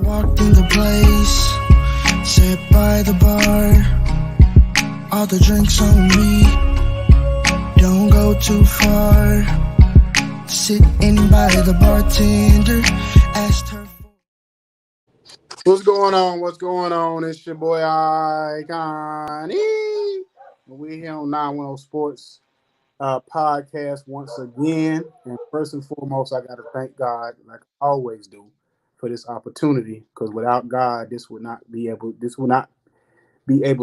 Walked in the place, sat by the bar, all the drinks on me, don't go too far, sitting by the bartender, asked her. What's going on? What's going on? It's your boy Icon. We're here on 910 Sports podcast once again. And first and foremost, I got to thank God, like I always do, for this opportunity. Because without God, this would not be able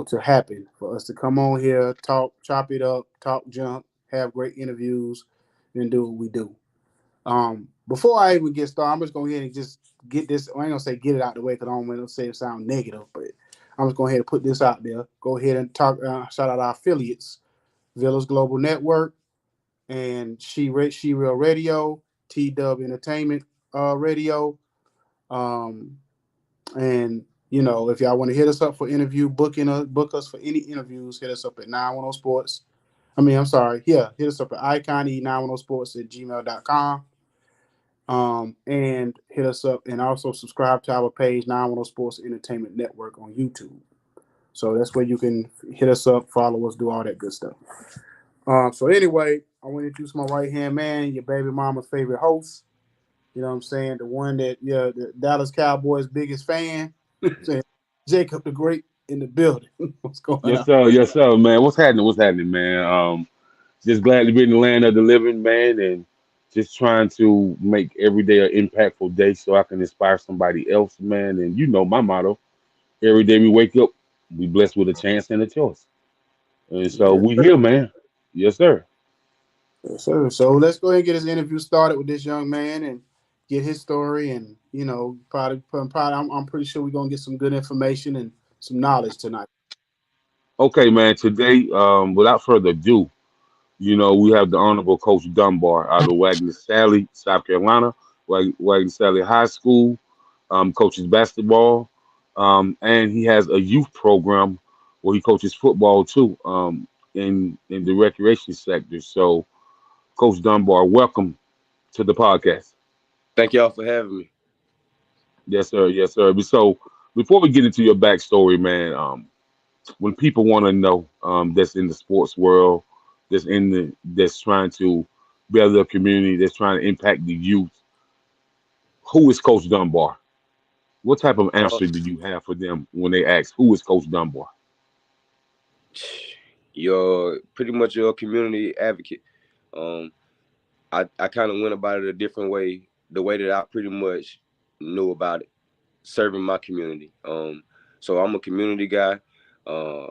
to happen for us to come on here, talk, chop it up, talk junk, have great interviews, and do what we do. Before I even get started, I'm just going to go ahead and just get this. I ain't going to say get it out the way because I don't want to say it sound negative, but I'm just going ahead and put this out there. Go ahead and talk. Shout out our affiliates, Villas Global Network and She Real Radio, T-Dub Entertainment Radio. And, you know, if y'all want to hit us up for interview, book us for any interviews, hit us up at 910 Sports. Hit us up at icone910sports@gmail.com. And hit us up and also subscribe to our page, 910 Sports Entertainment Network on YouTube. So that's where you can hit us up, follow us, do all that good stuff. So anyway, I want to introduce my right-hand man, your baby mama's favorite host. You know what I'm saying? The one that, the Dallas Cowboys' biggest fan. Jacob the Great in the building. What's going Yes, on? sir. Yes, sir, man. What's happening? What's happening, man? Just glad to be in the land of the living, man, and just trying to make every day an impactful day so I can inspire somebody else, man. And you know my motto: every day we wake up, we blessed with a chance and a choice. And so Yes, we sir. here, man. Yes, sir. Yes, sir. So let's go ahead and get this interview started with this young man and get his story. And, I'm pretty sure we're going to get some good information and some knowledge tonight. Okay, man. Today, without further ado, we have the Honorable Coach Dunbar out of Wagener Salley, South Carolina, Wagener Salley High School, coaches basketball, and he has a youth program where he coaches football too, in the recreation sector. So, Coach Dunbar, welcome to the podcast. Thank y'all for having me. Yes, sir. Yes, sir. So, before we get into your backstory, man, when people want to know, that's in the sports world, that's trying to build their community, that's trying to impact the youth, who is Coach Dunbar? What type of Uh, answer do you have for them when they ask, who is Coach Dunbar? you're pretty much your community advocate. Um, I kind of went about it a different way, the way that I pretty much knew about it, serving my community. So I'm a community guy. Uh,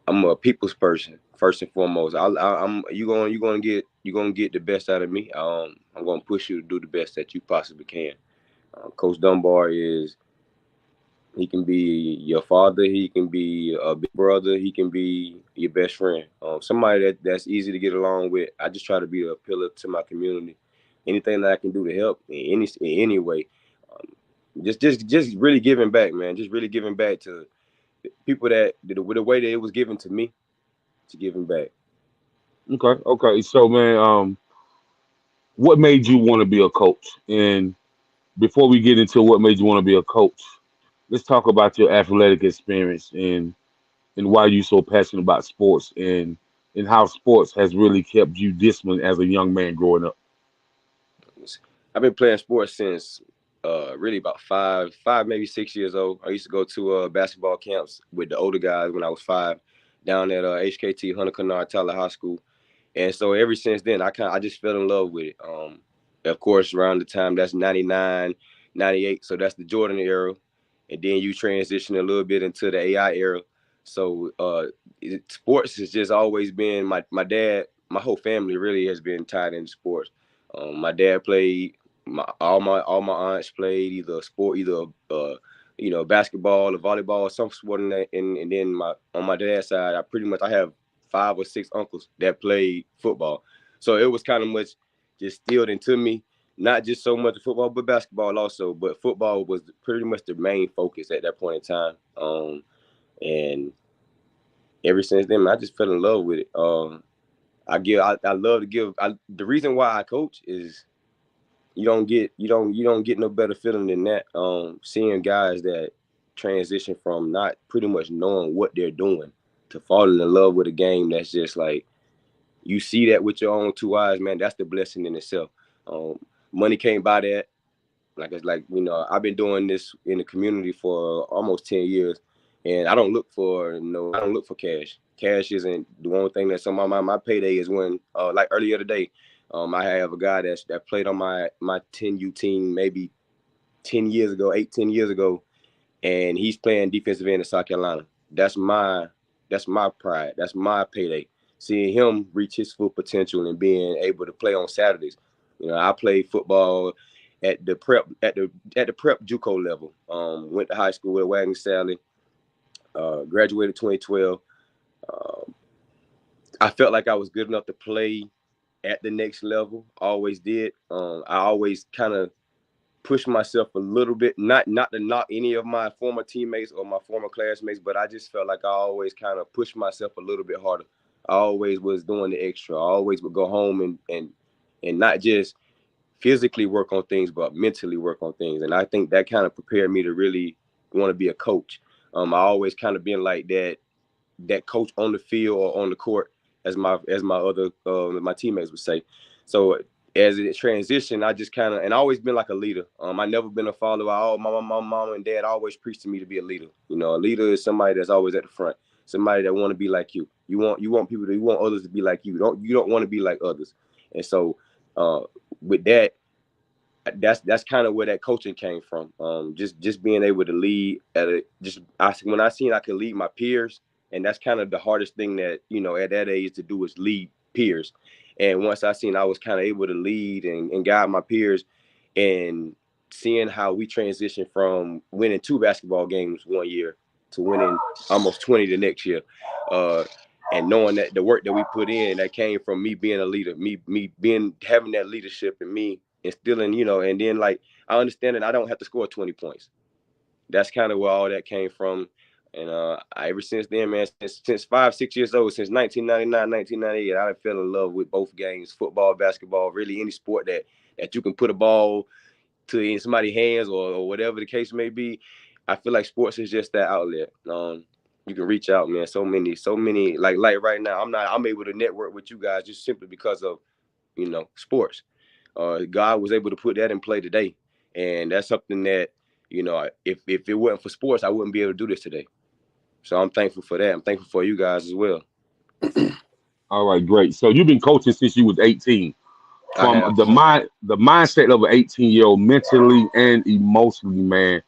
I'm a people's person first and foremost. I'm you gonna get the best out of me. I'm gonna push you to do the best that you possibly can. Coach Dunbar is. He can be your father. He can be a big brother. He can be your best friend. Somebody that's easy to get along with. I just try to be a pillar to my community. Anything that I can do to help in any way. Just really giving back, man. Just really giving back to people that with the way that it was given to me, to giving back. Okay, okay. So, man, what made you want to be a coach? And before we get into what made you want to be a coach, let's talk about your athletic experience and why you so passionate about sports and how sports has really kept you disciplined as a young man growing up. I've been playing sports since really about five maybe 6 years old. I used to go to basketball camps with the older guys when I was 5, down at HKT Hunter Kennard Tyler High School, and so ever since then I just fell in love with it. Of course, around the time that's 99, 98, so that's the Jordan era, and then you transition a little bit into the AI era. So sports has just always been my dad. My whole family really has been tied into sports. My dad played. All my aunts played either a sport, either basketball or volleyball or some sport in that. And then on my dad's side, I have 5 or 6 uncles that played football. So it was kind of much just instilled into me, not just so much football, but basketball also. But football was pretty much the main focus at that point in time. And ever since then, I just fell in love with it. I love to give. The reason why I coach is you don't get no better feeling than that. Seeing guys that transition from not pretty much knowing what they're doing to falling in love with a game that's just like you see that with your own two eyes, man. That's the blessing in itself. Um, Money can't buy that. Like it's like I've been doing this in the community for almost 10 years, and I don't look for cash. Cash isn't the one thing that's on my mind. My payday is when like earlier today, I have a guy that played on my 10U team maybe 10 years ago, 8, 10 years ago, and he's playing defensive end in South Carolina. That's my pride. That's my payday. Seeing him reach his full potential and being able to play on Saturdays. I played football at the prep JUCO level. Went to high school with Wagener Salley. Graduated 2012. Um, I felt like I was good enough to play at the next level. Always did. I always kind of push myself a little bit, not to knock any of my former teammates or my former classmates, but I just felt like I always kind of pushed myself a little bit harder. I always was doing the extra. I always would go home and not just physically work on things, but mentally work on things. And I think that kind of prepared me to really want to be a coach. I always kind of been like that coach on the field or on the court, as my other my teammates would say. So as it transitioned, I just kind of, and I always been like a leader. I never been a follower. My mom and dad always preached to me to be a leader. A leader is somebody that's always at the front, somebody that want to be like you. You want others to be like you. You don't want to be like others. And so with that, that's kind of where that coaching came from. Just being able to lead when I seen I could lead my peers, and that's kind of the hardest thing that at that age to do is lead peers. And once I seen I was kind of able to lead and guide my peers, and seeing how we transitioned from winning 2 basketball games one year to winning almost 20 the next year, and knowing that the work that we put in that came from me being a leader, me being having that leadership in me instilling, and then like I understand that I don't have to score 20 points. That's kind of where all that came from. And ever since then, man, since 5, 6 years old, since 1999, 1998, I fell in love with both games, football, basketball, really any sport that you can put a ball to in somebody's hands or whatever the case may be. I feel like sports is just that outlet. You can reach out, man. So many, like right now, I'm able to network with you guys just simply because of, sports. God was able to put that in play today. And that's something that, if it wasn't for sports, I wouldn't be able to do this today. So I'm thankful for that. I'm thankful for you guys as well. All right, great. So you've been coaching since you was 18. I From have. the mindset of an 18-year-old, mentally and emotionally, man.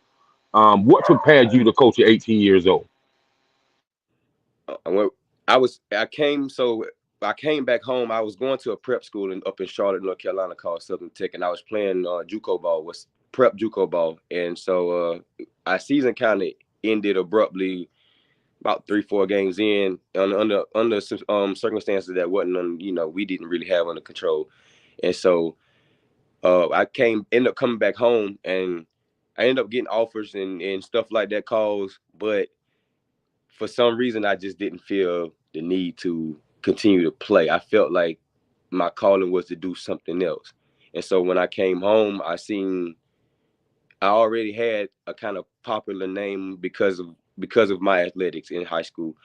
What prepared you to coach at 18 years old? When I came back home. I was going to a prep school up in Charlotte, North Carolina called Southern Tech, and I was playing JUCO ball, was prep JUCO ball. And so our season kind of ended abruptly about 3, 4 games in under circumstances that wasn't we didn't really have under control. And so ended up coming back home, and I ended up getting offers and stuff like that, calls, but for some reason I just didn't feel the need to continue to play. I felt like my calling was to do something else. And so when I came home, I already had a kind of popular name because of my athletics in high school.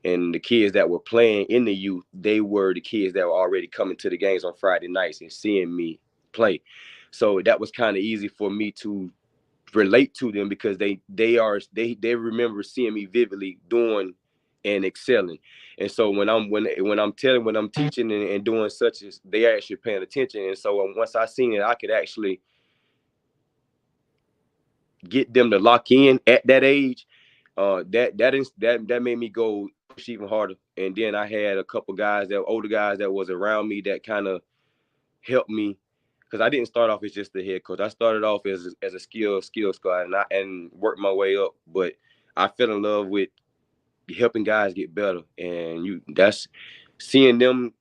And the kids that were playing in the youth, they were the kids that were already coming to the games on Friday nights and seeing me play. So that was kind of easy for me to relate to them because they remember seeing me vividly doing and excelling. And so when I'm teaching and doing such as, they are actually paying attention. And so once I seen it, I could actually get them to lock in at that age. That made me go push even harder. And then I had a couple guys, older guys that was around me that kind of helped me, because I didn't start off as just the head coach. I started off as a skill squad and worked my way up. But I fell in love with helping guys get better, and that's seeing them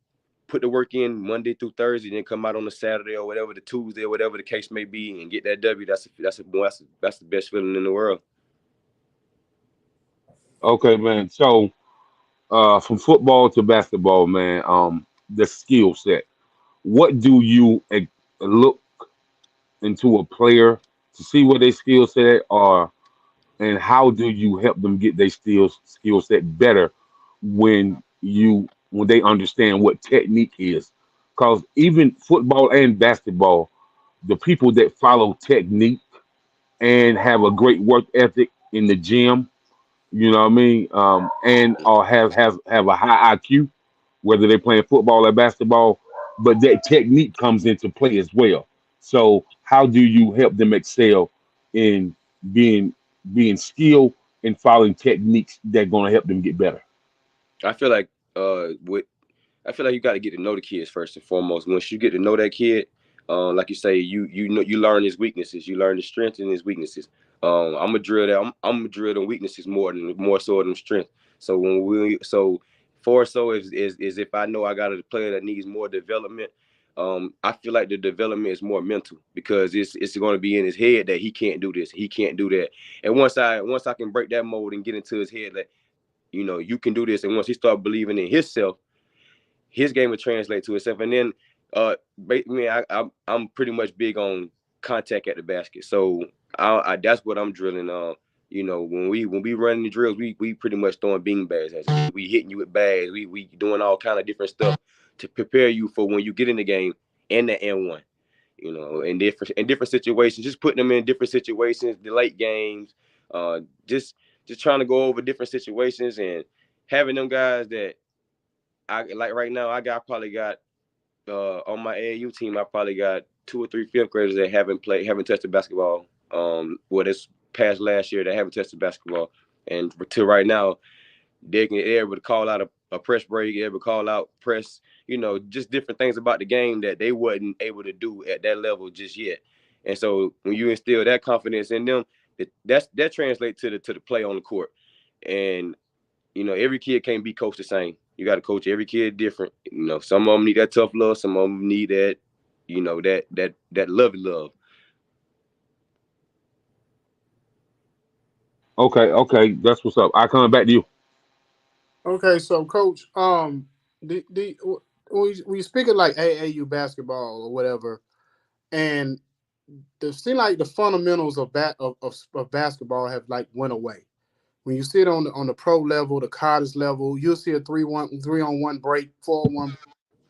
put the work in Monday through Thursday, then come out on the Saturday or whatever, the Tuesday or whatever the case may be, and get that W. That's the best feeling in the world. Okay, man. So from football to basketball, man, the skill set. What do you look into a player to see what their skill set are, and how do you help them get their skill set better when they understand what technique is? Because even football and basketball, the people that follow technique and have a great work ethic in the gym, you know what I mean, and or have a high IQ, whether they're playing football or basketball, but that technique comes into play as well. So how do you help them excel in being skilled and following techniques that are going to help them get better? I feel like with I feel like you got to get to know the kids first and foremost. Once you get to know that kid, like you say, you know, you learn his weaknesses, you learn his strengths and his weaknesses. I'm gonna drill that. I'm gonna drill them weaknesses more so than strength. So for so is if I know I got a player that needs more development. I feel like the development is more mental because it's going to be in his head that he can't do this, he can't do that. And once I can break that mold and get into his head that you can do this, and once he start believing in himself, his game would translate to itself. And then, I'm pretty much big on contact at the basket. So that's what I'm drilling on. When we running the drills, we pretty much throwing bean bags at you. We hitting you with bags. We doing all kind of different stuff to prepare you for when you get in the game and the N1. In different situations, just putting them in different situations, the late games, just trying to go over different situations and having them guys that I like right now. Probably got on my AAU team. I probably got 2 or 3 fifth graders that haven't touched the basketball. This past last year, they haven't touched the basketball, and to right now, they're able to call out a press break, able to call out press. Just different things about the game that they wasn't able to do at that level just yet. And so when you instill that confidence in them, that translates to the play on the court. And every kid can't be coached the same. You got to coach every kid different. Some of them need that tough love. Some of them need that, that love. Okay, that's what's up. I coming back to you. Okay, so coach, the we speaking like AAU basketball or whatever, and it seems like the fundamentals of basketball have like went away. When you sit on the pro level, the college level, you'll see a 3-on-1 break, 4-on-1,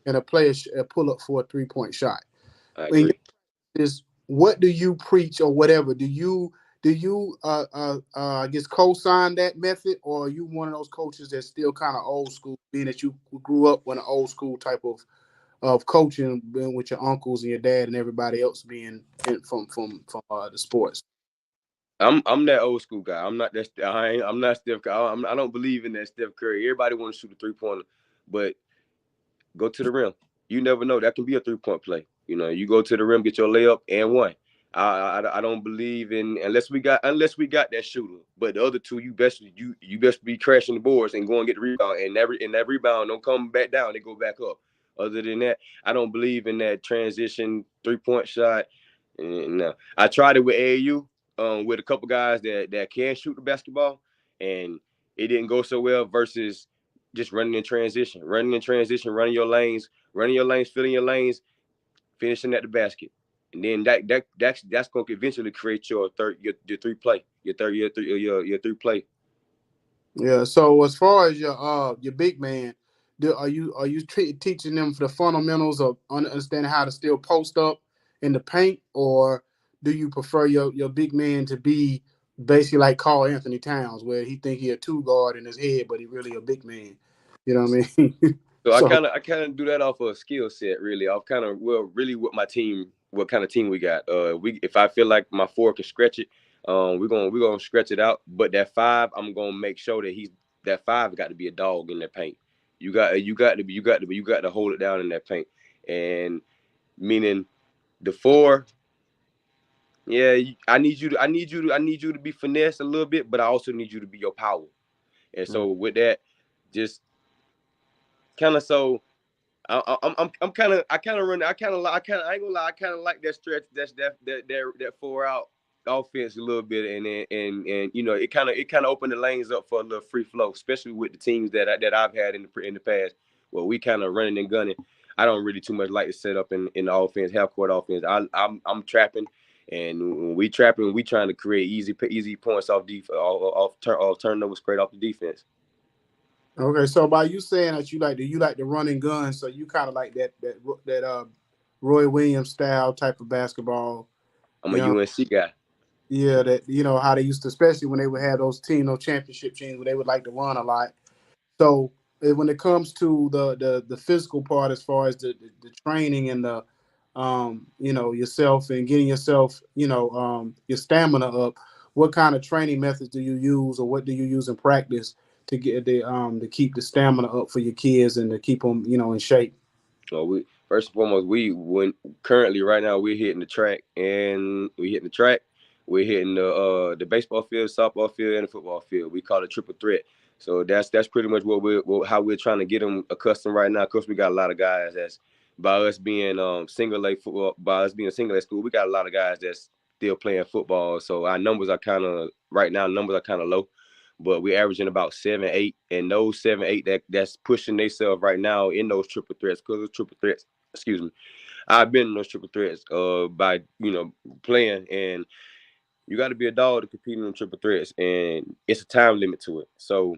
and a player pull up for a 3-point shot. I When agree. is what do you preach or whatever? Do you I guess co-sign that method, or are you one of those coaches that's still kind of old school, being that you grew up with an old school type of coaching, being with your uncles and your dad and everybody else being from the sports? I'm that old school guy. I'm not that. I'm not Steph Curry. I don't believe in that Steph Curry. Everybody want to shoot a 3-pointer, but go to the rim. You never know. That can be a 3-point play. You go to the rim, get your layup, and one. I don't believe in unless we got that shooter. But the other two, you best be crashing the boards and go and get the rebound. And that rebound don't come back down. They go back up. Other than that, I don't believe in that transition 3-point shot. No, I tried it with AAU with a couple guys that can shoot the basketball, and it didn't go so well. Versus just running in transition, running your lanes, filling your lanes, finishing at the basket, and then that's going to eventually create your three play, your three play. Yeah. So as far as your big man, are you teaching them the fundamentals of understanding how to still post up in the paint, or do you prefer your big man to be basically like Carl Anthony Towns, where he think he a two guard in his head, but he really a big man? You know what I mean? So I So kind of do that off of a skill set, really. Off kind of really what my team, what kind of team we got. If I feel like my four can stretch it, we're gonna stretch it out. But that five, I'm gonna make sure that five got to be a dog in that paint. You got to hold it down in that paint, and meaning the four. Yeah, I need you to be finesse a little bit, but I also need you to be your power. And so with that, just kind of so I'm kind of running. I ain't gonna lie. I kind of like that stretch. That 4 out offense a little bit, and it kind of opened the lanes up for a little free flow, especially with the teams that I've had in the past, where we kind of running and gunning. I don't really too much like to set up in the offense, half court offense. I'm trapping. And when we trapping, we trying to create easy points off off turnovers straight off the defense. Okay, so by you saying that you like the running gun, so you kind of like that Roy Williams style type of basketball. I'm a You know, UNC guy. yeah, that how they used to, especially when they would have those championship teams where they would like to run a lot. So when it comes to the physical part, as far as the training and the yourself and getting yourself your stamina up, what kind of training methods do you use, or what do you use in practice to get to keep the stamina up for your kids and to keep them in shape? So we first and foremost, when currently right now we're hitting the track and we're hitting the baseball field, softball field, and the football field. We call it triple threat. So that's pretty much how we're trying to get them accustomed right now. Of course, we got a lot of guys that's by us being single A football, by us being single A school, we got a lot of guys that's still playing football. So our numbers are kind of right now. Numbers are kind of low, but we're averaging about 7, 8, and those 7, 8 that's pushing themselves right now in those triple threats. Because those triple threats, excuse me, I've been in those triple threats by playing, and you got to be a dog to compete in them triple threats, and it's a time limit to it. So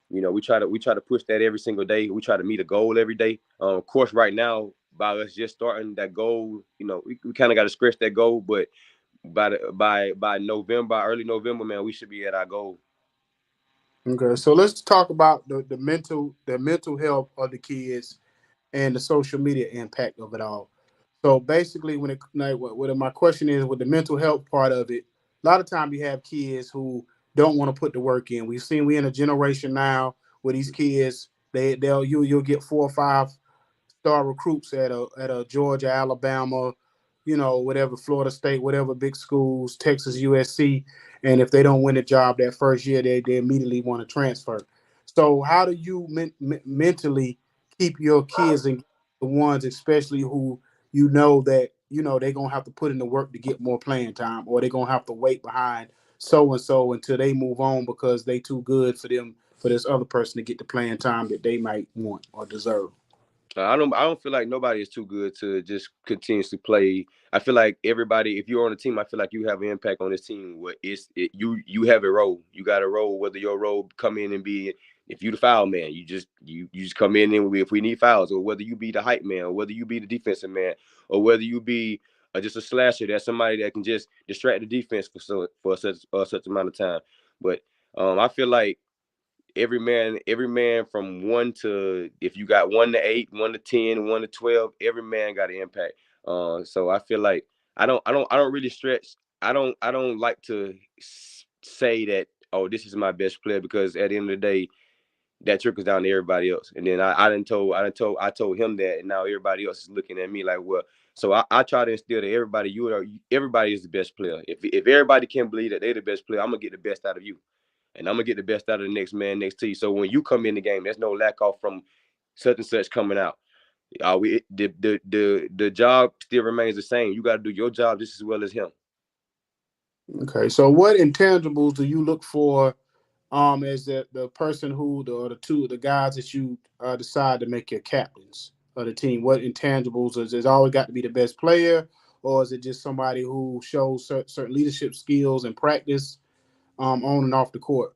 we try to push that every single day. We try to meet a goal every day. Of course, right now by us just starting that goal, we kind of got to scratch that goal, but by November, by early November, man, we should be at our goal. Okay, so let's talk about the mental health of the kids and the social media impact of it all. So basically, when it like, what my question is with the mental health part of it, a lot of time you have kids who don't want to put the work in. We in a generation now where these kids you'll get 4 or 5 star recruits at a Georgia, Alabama, whatever, Florida State, whatever big schools, Texas, USC, and if they don't win a job that first year, they immediately want to transfer. So how do you mentally keep your kids and the ones especially who that they're gonna have to put in the work to get more playing time, or they're gonna have to wait behind so and so until they move on because they too good for them for this other person to get the playing time that they might want or deserve? I don't feel like nobody is too good to just continuously play. I feel like everybody, if you're on a team, I feel like you have an impact on this team. You have a role. You got a role. Whether your role come in and be, if you the foul man, you just come in and if we need fouls, or whether you be the hype man, or whether you be the defensive man, or whether you be just a slasher. That's somebody that can just distract the defense for such amount of time. But I feel like every man from 1 to, if you got 1 to 8, 1 to 10, 1 to 12, every man got an impact. So I feel like I don't really stretch. I don't like to say that, oh, this is my best player, because at the end of the day, that trickles down to everybody else. And then I told him that, and now everybody else is looking at me like, well. So I try to instill that everybody is the best player. If everybody can believe that they're the best player, I'm gonna get the best out of you, and I'm gonna get the best out of the next man next to you. So when you come in the game, there's no lack off from such and such coming out. The job still remains the same. You got to do your job just as well as him. Okay, so what intangibles do you look for as the person who the guys that you decide to make your captains of the team? What intangibles is it always got to be the best player, or is it just somebody who shows certain leadership skills and practice on and off the court?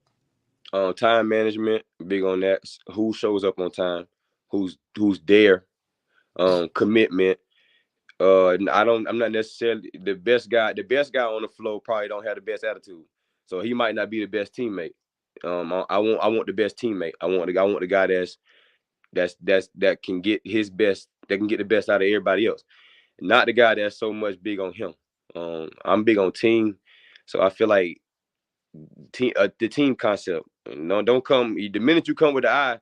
Time management, big on that. Who shows up on time? Who's there? Commitment. I'm not necessarily the best guy. The best guy on the floor probably don't have the best attitude, so he might not be the best teammate. I want the best teammate. I want the guy that can get his best, that can get the best out of everybody else. Not the guy that's so much big on him. I'm big on team, so I feel like the team concept. No, don't come the minute you come with the eye,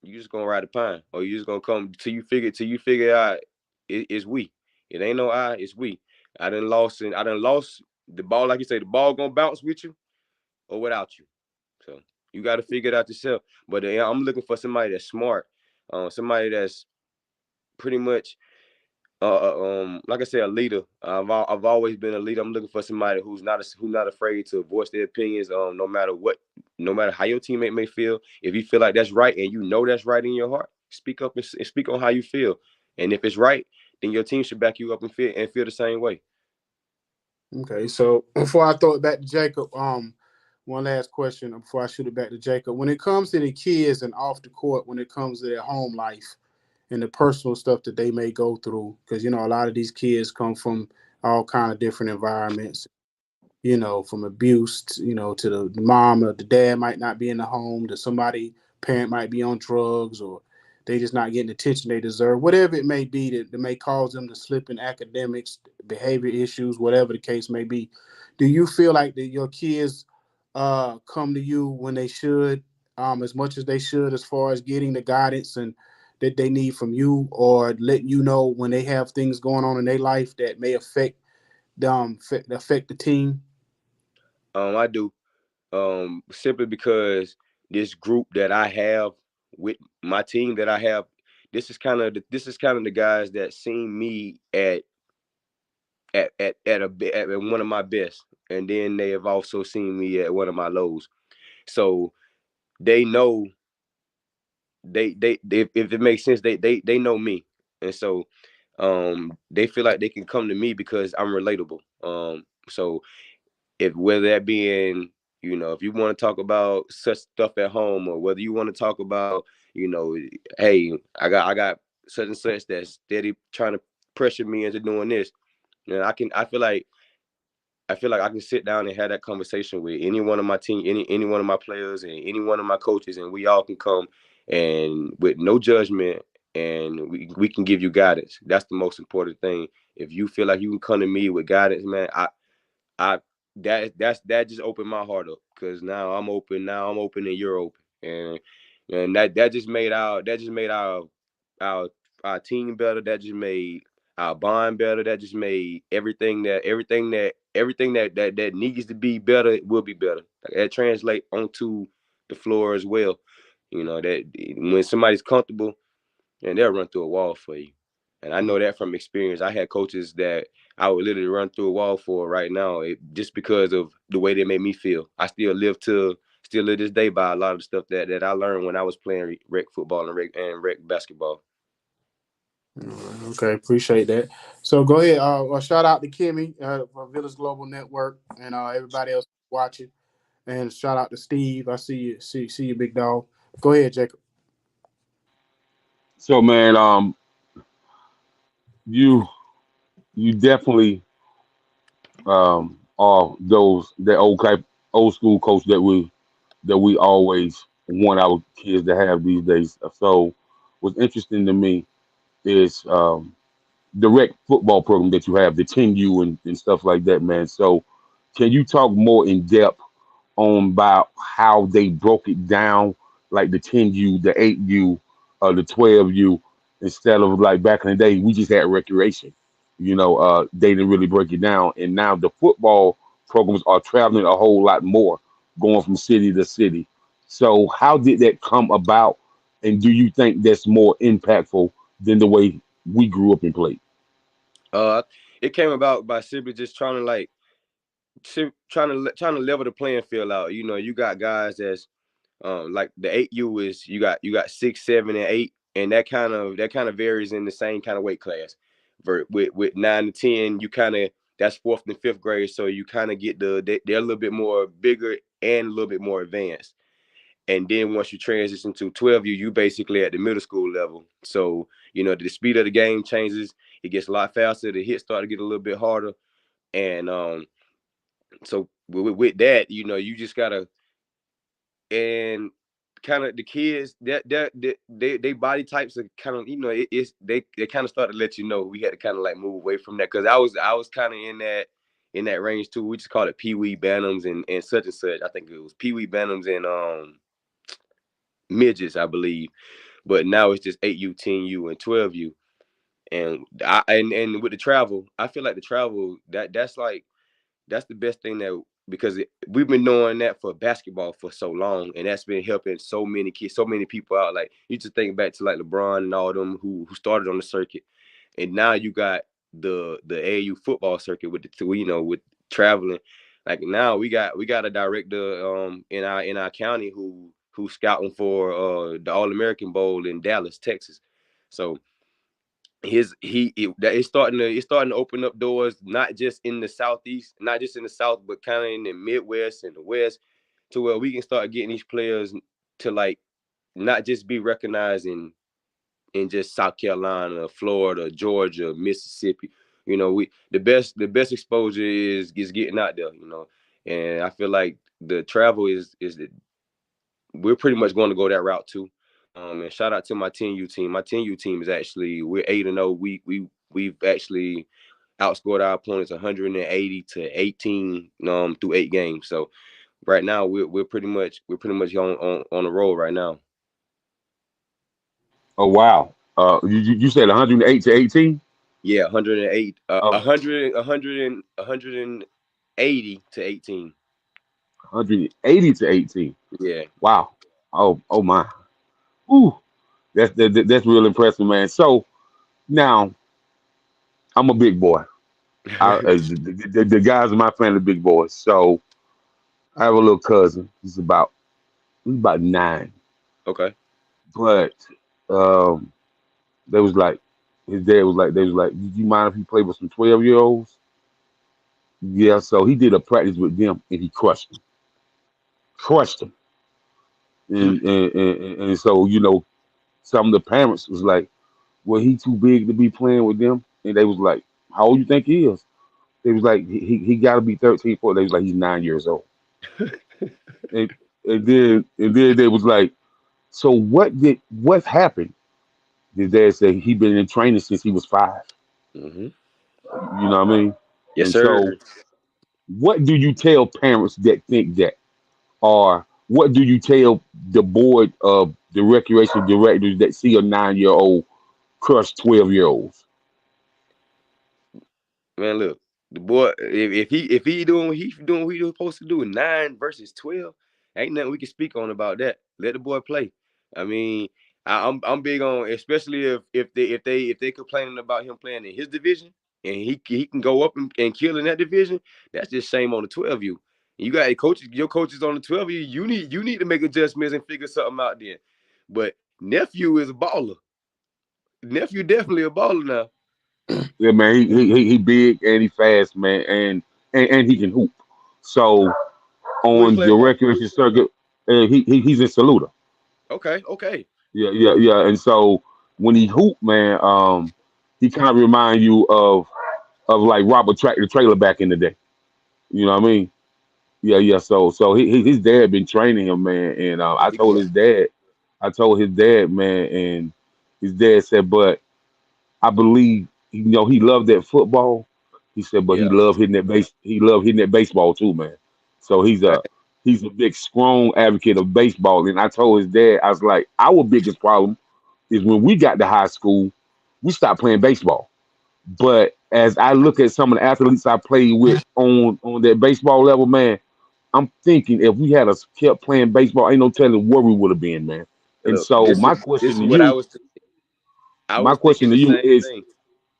you just gonna ride the pine, or you just gonna come till you figure out it's we. It ain't no I, it's we. I done lost the ball, like you say, the ball gonna bounce with you or without you. So you got to figure it out yourself. But I'm looking for somebody that's smart, somebody that's pretty much like I said, a leader. I've always been a leader. I'm looking for somebody who's not afraid to voice their opinions. No matter what, no matter how your teammate may feel. If you feel like that's right and you know that's right in your heart, speak up and speak on how you feel. And if it's right, then your team should back you up and feel the same way. Okay, so before I throw it back to Jacob, one last question before I shoot it back to Jacob. When it comes to the kids and off the court, when it comes to their home life and the personal stuff that they may go through, because a lot of these kids come from all kind of different environments, from abuse, to the mom or the dad might not be in the home, to somebody parent might be on drugs, or they just not getting the attention they deserve, whatever it may be that may cause them to slip in academics, behavior issues, whatever the case may be. Do you feel like that your kids come to you when they should, as much as they should, as far as getting the guidance and that they need from you, or letting you know when they have things going on in their life that may affect them, affect the team? I do. Simply because this group that I have with my team that I have, this is kind of the guys that seen me at one of my best, and then they have also seen me at one of my lows. So they know if it makes sense, they know me, and so they feel like they can come to me because I'm relatable. So if whether that being, if you want to talk about such stuff at home, or whether you want to talk about, hey, I got such and such that's steady trying to pressure me into doing this, and I feel like I can sit down and have that conversation with any one of my team, any one of my players, and any one of my coaches, and we all can come and with no judgment, and we can give you guidance. That's the most important thing. If you feel like you can come to me with guidance, man, I that just opened my heart up, because now I'm open. Now I'm open and you're open, and that just made our our team better. That just made our bond better. That just made everything that needs to be better will be better. Like, that translate onto the floor as well. That when somebody's comfortable, and they'll run through a wall for you. And I know that from experience. I had coaches that I would literally run through a wall for right now, just because of the way they made me feel. I still live this day by a lot of the stuff that I learned when I was playing rec football and rec basketball. Okay, appreciate that. So go ahead. Shout out to Kimmy for Village Global Network and everybody else watching. And shout out to Steve. I see you, see you, big dog. Go ahead, Jacob. So man, you you definitely are those that old school coach that we always want our kids to have these days. So what's interesting to me is the rec football program that you have, the 10U and stuff like that, man. So can you talk more in depth on about how they broke it down, like the 10U, the 8U, the 12U, instead of like back in the day, we just had recreation. They didn't really break it down. And now the football programs are traveling a whole lot more, going from city to city. So how did that come about? And do you think that's more impactful than the way we grew up and played? Uh, it came about by simply just trying to trying to level the playing field out. You got guys that's like the 8U is you got 6, 7, and 8, and that kind of varies in the same kind of weight class. With 9 to 10, you kind of that's fourth and fifth grade, so you kind of get they're a little bit more bigger and a little bit more advanced. And then once you transition to 12U, you basically at the middle school level. So the speed of the game changes. It gets a lot faster. The hits start to get a little bit harder, and so with that, you just gotta, and kind of the kids that they body types are kind of, it's they kind of started to let you know we had to kind of like move away from that, because I was kind of in that range too. We just called it Pee Wee Bantams and such and such. I think it was Pee Wee Bantams and midgets, I believe. But now it's just 8U, 10U, and 12U. And with the travel, I feel like the travel that's the best thing, that because we've been doing that for basketball for so long, and that's been helping so many kids, so many people out. Like, you just think back to like LeBron and all them who started on the circuit, and now you got the AAU football circuit with the two, with traveling. Like, now we got a director in our county who's scouting for the All American Bowl in Dallas, Texas. So it's starting to open up doors, not just in the Southeast, not just in the South, but kind of in the Midwest and the West, to where we can start getting these players to like not just be recognized in just South Carolina, Florida, Georgia, Mississippi. You know, the best exposure is getting out there. You know, and I feel like the travel is we're pretty much going to go that route too. And shout out to my 10U team. My 10U team is actually we're 8-0. We've actually outscored our opponents 180 to 18 through 8 games. So right now we're pretty much on the roll right now. Oh wow. You said 108 to 18. Yeah, 108, Oh, 180 to 18. 180 to 18. Yeah. Wow. Oh my. Ooh, that's real impressive, man. So now I'm a big boy. The guys in my family big boys. So I have a little cousin. He's about 9, Okay. but um, they was like his dad was like they was like, did you mind if he played with some 12-year-olds? Yeah. So he did a practice with them and he crushed them, and so some of the parents was like, well, he too big to be playing with them, and they was like, how old you think he is? They was like, he got to be 13, 14. They was like, he's 9 years old. And, and then they was like, so what happened? His dad said he been in training since he was 5. Hmm. You know what I mean? Yes, And sir. so, what do you tell parents that think that, or what do you tell the board of the recreation directors that see a 9-year-old crush 12-year-olds? Man, look, the boy, if he doing what he was supposed to do, 9 versus 12, ain't nothing we can speak on about that. Let the boy play. I mean, I'm big on, especially if they complaining about him playing in his division and he can go up and kill in that division. That's just shame on the 12U. You got your coaches on the 12U. You need to make adjustments and figure something out there. But nephew is a baller. Nephew definitely a baller now. Yeah, man, he big and he fast, man, and he can hoop. So Where he on play the for? recreation circuit, he's in Saluda. Okay, okay. Yeah. And so when he hoop, man, he kind of remind you of like Robert Tractor Trailer back in the day. You know what I mean? Yeah. So his dad been training him, man, and Yeah, he good. I told his dad, man, and his dad said, but I believe he loved that football. He said, but he Yeah. loved hitting that base. He loved hitting that baseball too, man. So he's a big, strong advocate of baseball. And I told his dad, I was like, our biggest problem is when we got to high school, we stopped playing baseball. But as I look at some of the athletes I played with on that baseball level, man, I'm thinking if we had us kept playing baseball, ain't no telling where we would have been, man. And Look, so this is what I my was question thinking to the you same thing.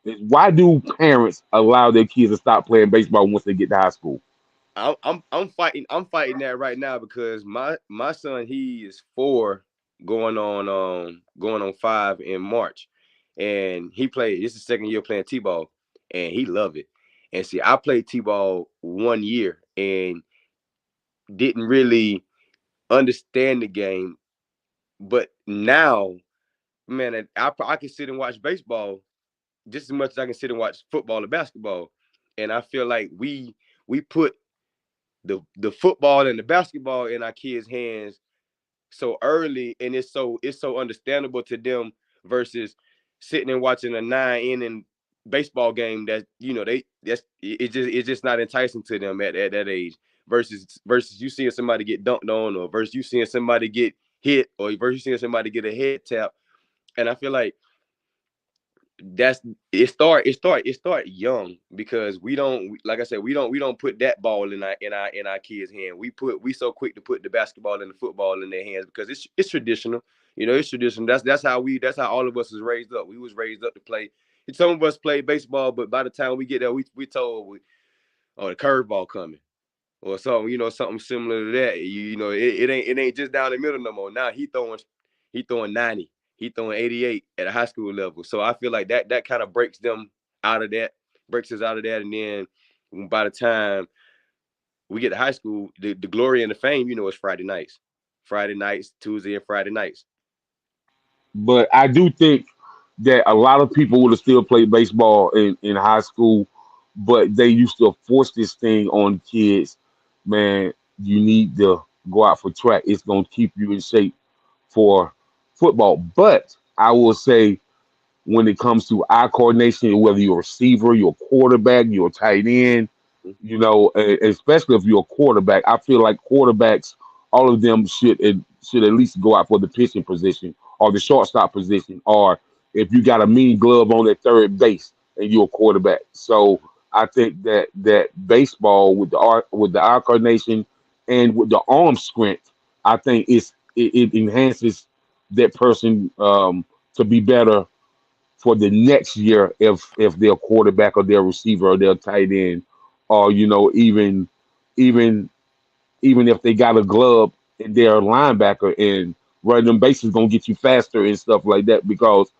is why do parents allow their kids to stop playing baseball once they get to high school? I'm fighting that right now because my son, he is 4 going on 5 in March. And this is the second year playing T-ball and he love it. And see, I played T-ball 1 year and didn't really understand the game, but now, man, I can sit and watch baseball just as much as I can sit and watch football or basketball. And I feel like we put the football and the basketball in our kids' hands so early, and it's so understandable to them versus sitting and watching a 9 inning baseball game that it's just not enticing to them at that age versus you seeing somebody get dunked on or versus you seeing somebody get hit or versus you seeing somebody get a head tap. And I feel like that's it start young because we don't, like I said, we don't put that ball in our kids' hand. We so quick to put the basketball and the football in their hands because it's traditional. It's traditional. That's how all of us was raised up. We was raised up to play. Some of us play baseball, but by the time we get there, we told oh, the curveball coming or something, something similar to that. It ain't just down the middle no more. Now he throwing 90. he throwing 88 at a high school level. So I feel like that kind of breaks them out of that, breaks us out of that, and then by the time we get to high school, the glory and the fame, is Friday nights, Tuesday and Friday nights. But I do think that a lot of people would have still played baseball in high school, but they used to force this thing on kids. Man, you need to go out for track. It's gonna keep you in shape for football. But I will say when it comes to eye coordination, whether you're a receiver, you're a quarterback, you're a tight end, especially if you're a quarterback, I feel like quarterbacks, all of them should at least go out for the pitching position or the shortstop position, or if you got a mean glove on at third base and you're a quarterback. So I think that baseball with the eye coordination and with the arm strength, I think it enhances that person to be better for the next year if they're quarterback or their receiver or their tight end, or even even if they got a glove and they're a linebacker and running them bases gonna get you faster and stuff like that, because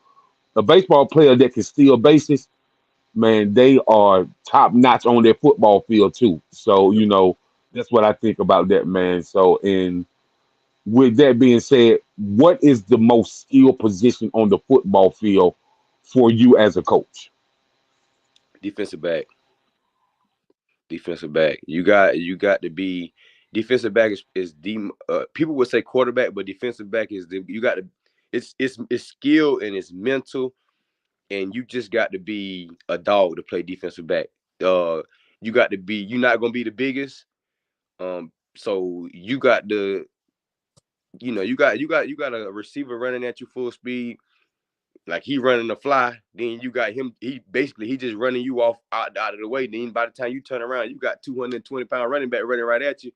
a baseball player that can steal bases, man, they are top notch on their football field too. So that's what I think about that, man. So, and with that being said, what is the most skilled position on the football field for you as a coach? Defensive back. Defensive back. You got to be defensive back is the people would say quarterback, but defensive back is you got to it's skill and it's mental, and you just got to be a dog to play defensive back. You got to be you're not gonna be the biggest. So you got the you got a receiver running at you full speed, like he running the fly. Then you got him. He just running you off out of the way. Then by the time you turn around, you got 220-pound running back running right at you,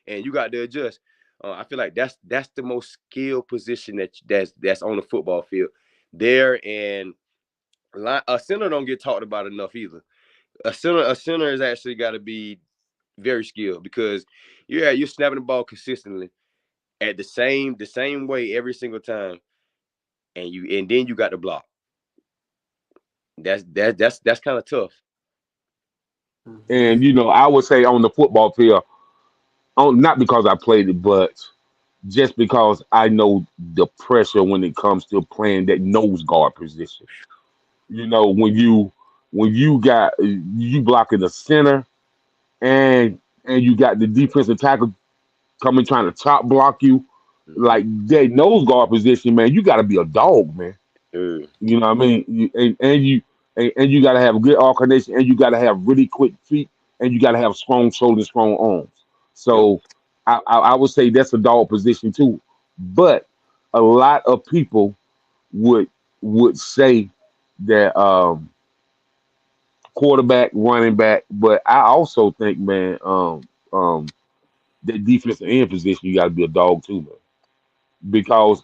and you got to adjust. I feel like that's the most skilled position that's on the football field. There and a center don't get talked about enough either. A center is actually got to be very skilled because you're snapping the ball consistently at the same way every single time, and then you got to block. That's kind of tough. And I would say on the football field, not because I played it, but just because I know the pressure when it comes to playing that nose guard position. When you got you blocking the center and you got the defensive tackle coming trying to top block you, Mm-hmm. like that nose guard position, man, you got to be a dog, man. Mm, You know what I mean? And you got to have good coordination, and you got to have really quick feet, and you got to have strong shoulders, strong arms. yep. So I would say that's a dog position too. But a lot of people would would say that quarterback, running back, but I also think, man, that defensive end position you got to be a dog too, man, because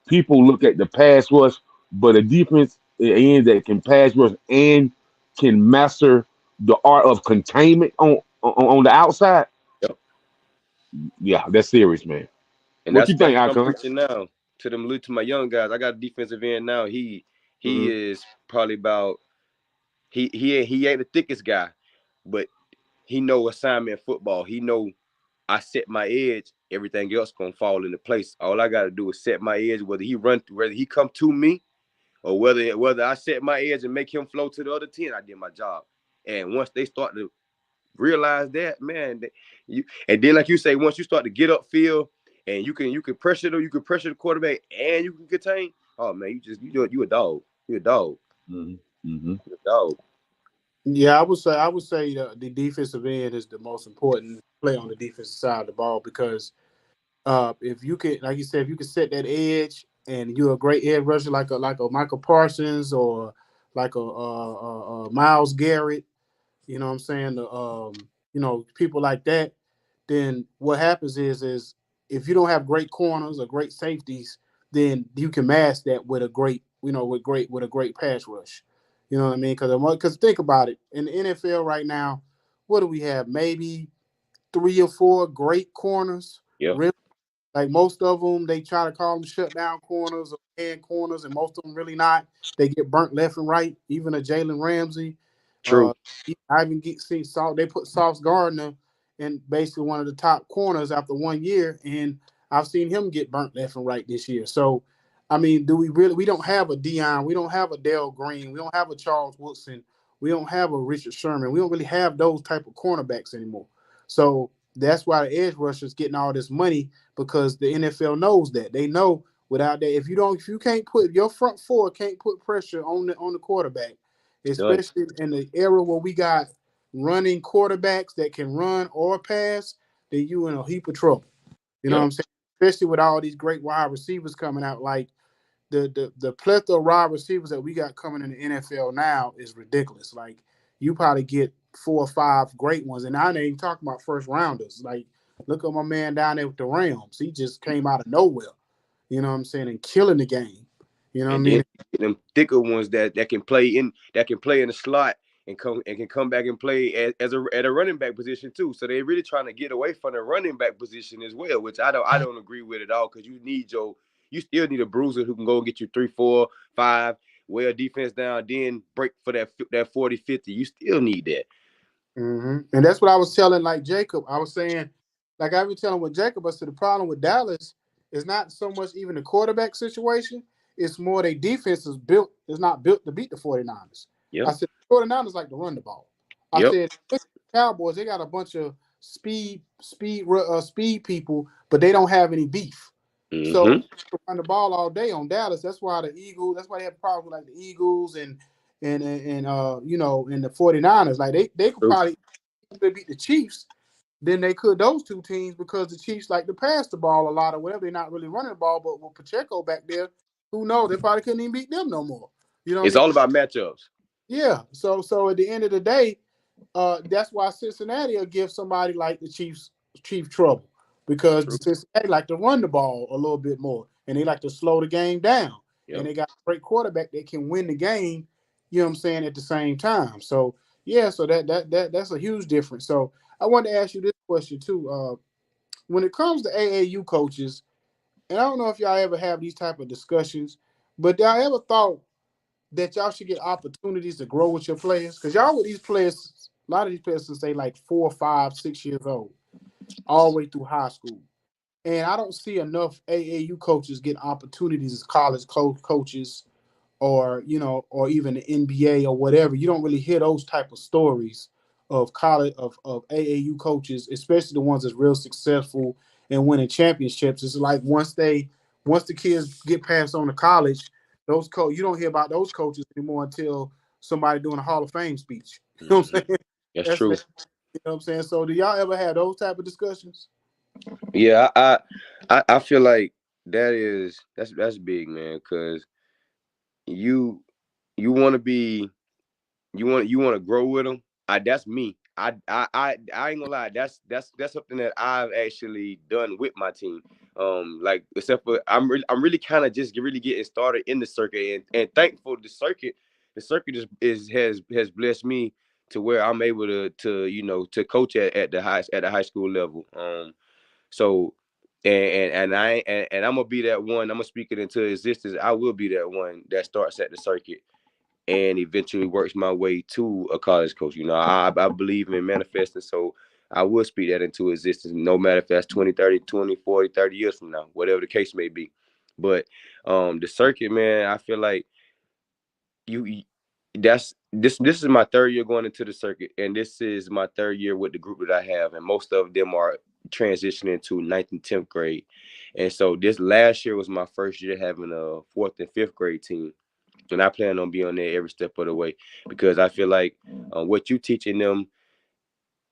people look at the pass rush, but a defense end that can pass rush and can master the art of containment on the outside. Yep. Yeah, that's serious, man. And What that's you think, what I'm Icon? preaching now to my young guys. I got a defensive end now. He Hmm. is probably about he ain't the thickest guy, but he know assignment football. He know I set my edge, everything else gonna fall into place. All I gotta do is set my edge, whether he come to me or whether I set my edge and make him flow to the other 10, I did my job. And once they start to realize that, man, and then like you say, once you start to get upfield and you can pressure the quarterback and you can contain. Oh man, you a dog. You a dog. Hmm. Hmm. You a dog. Yeah, I would say the defensive end is the most important play on the defensive side of the ball because if you could, like you said, if you could set that edge and you're a great edge rusher like a Michael Parsons or like a Miles Garrett, you know what I'm saying? People like that, then what happens is if you don't have great corners or great safeties, then you can mask that with a great, with a great pass rush. You know what I mean? Because think about it, in the NFL right now, what do we have? Maybe three or four great corners, Yep. Like most of them, they try to call them shutdown corners or hand corners, and most of them really not. They get burnt left and right. Even a Jalen Ramsey. True. I even get see Sauce. They put Sauce Gardner in basically one of the top corners after 1 year, and I've seen him get burnt left and right this year. So, I mean, do we really? We don't have a Dion. We don't have a Dale Green. We don't have a Charles Woodson. We don't have a Richard Sherman. We don't really have those type of cornerbacks anymore. So that's why the edge rushers getting all this money because the NFL knows that. They know without that, if you can't put your front four can't put pressure on the quarterback, Done. especially in the era where we got running quarterbacks that can run or pass, then you in a heap of trouble. You know what Yep. I'm saying? Especially with all these great wide receivers coming out, like the plethora of wide receivers that we got coming in the NFL now is ridiculous. Like you probably get 4 or 5 great ones, and I ain't even talking about first rounders. Like look at my man down there with the Rams. He just came out of nowhere. You know what I'm saying? And killing the game. You know what I And mean? then them thicker ones that can play in the slot and can come back and play as a at a running back position too. So they're really trying to get away from the running back position as well, which I don't agree with at all because you still need a bruiser who can go and get you 3, 4, 5, wear defense down, then break for that 40, 50. You still need that. And that's what I was telling like Jacob. I was saying, like I was telling with Jacob, I said the problem with Dallas is not so much even the quarterback situation. It's more their defense is not built to beat the 49ers. I Yep. said the 49ers like to run the ball. I Yep. said look at the Cowboys, they got a bunch of speed people, but they don't have any beef. So Mm-hmm. they run the ball all day on Dallas. That's why the Eagles, that's why they have problems with like the Eagles and you know, and the 49ers. Like they could True. probably beat the Chiefs than they could those two teams because the Chiefs like to pass the ball a lot or whatever. They're not really running the ball, but with Pacheco back there, who knows? They probably couldn't even beat them no more. You know what I It's mean? all about matchups. Yeah. So at the end of the day, that's why Cincinnati will give somebody like the Chiefs trouble because True. Cincinnati like to run the ball a little bit more and they like to slow the game down. And Yep. they got a great quarterback that can win the game, you know what I'm saying, at the same time. So yeah, so that's a huge difference. So I wanted to ask you this question too. When it comes to AAU coaches, and I don't know if y'all ever have these type of discussions, but y'all ever thought that y'all should get opportunities to grow with your players? Because y'all with these players, a lot of these players since they like 4, 5, 6 years old, all the way through high school. And I don't see enough AAU coaches get opportunities as college coaches or you know, or even the NBA or whatever. You don't really hear those type of stories of college of AAU coaches, especially the ones that's real successful and winning championships. It's like once the kids get passed on to college, you don't hear about those coaches anymore until somebody doing a Hall of Fame speech. You know what Mm-hmm. I'm saying? That's That's true. you know what I'm saying. So do y'all ever have those type of discussions? Yeah, I feel like that's big, man, because you you want to be you want to grow with them. That's me. I ain't gonna lie. That's something that I've actually done with my team. Like except for I'm really kind of just really getting started in the circuit and thankful the circuit has blessed me to where I'm able to coach at the high school level. So and I'm gonna be that one. I'm gonna speak it into existence. I will be that one that starts at the circuit and eventually works my way to a college coach. I believe in manifesting, so I will speak that into existence, no matter if that's 20, 30, 20, 40, 30 years from now, whatever the case may be. But the circuit, man, I feel like you that's this is my third year going into the circuit, and this is my third year with the group that I have, and most of them are transitioning to ninth and 10th grade. And so this last year was my first year having a fourth and fifth grade team, and I plan on being on there every step of the way because I feel like what you teaching them.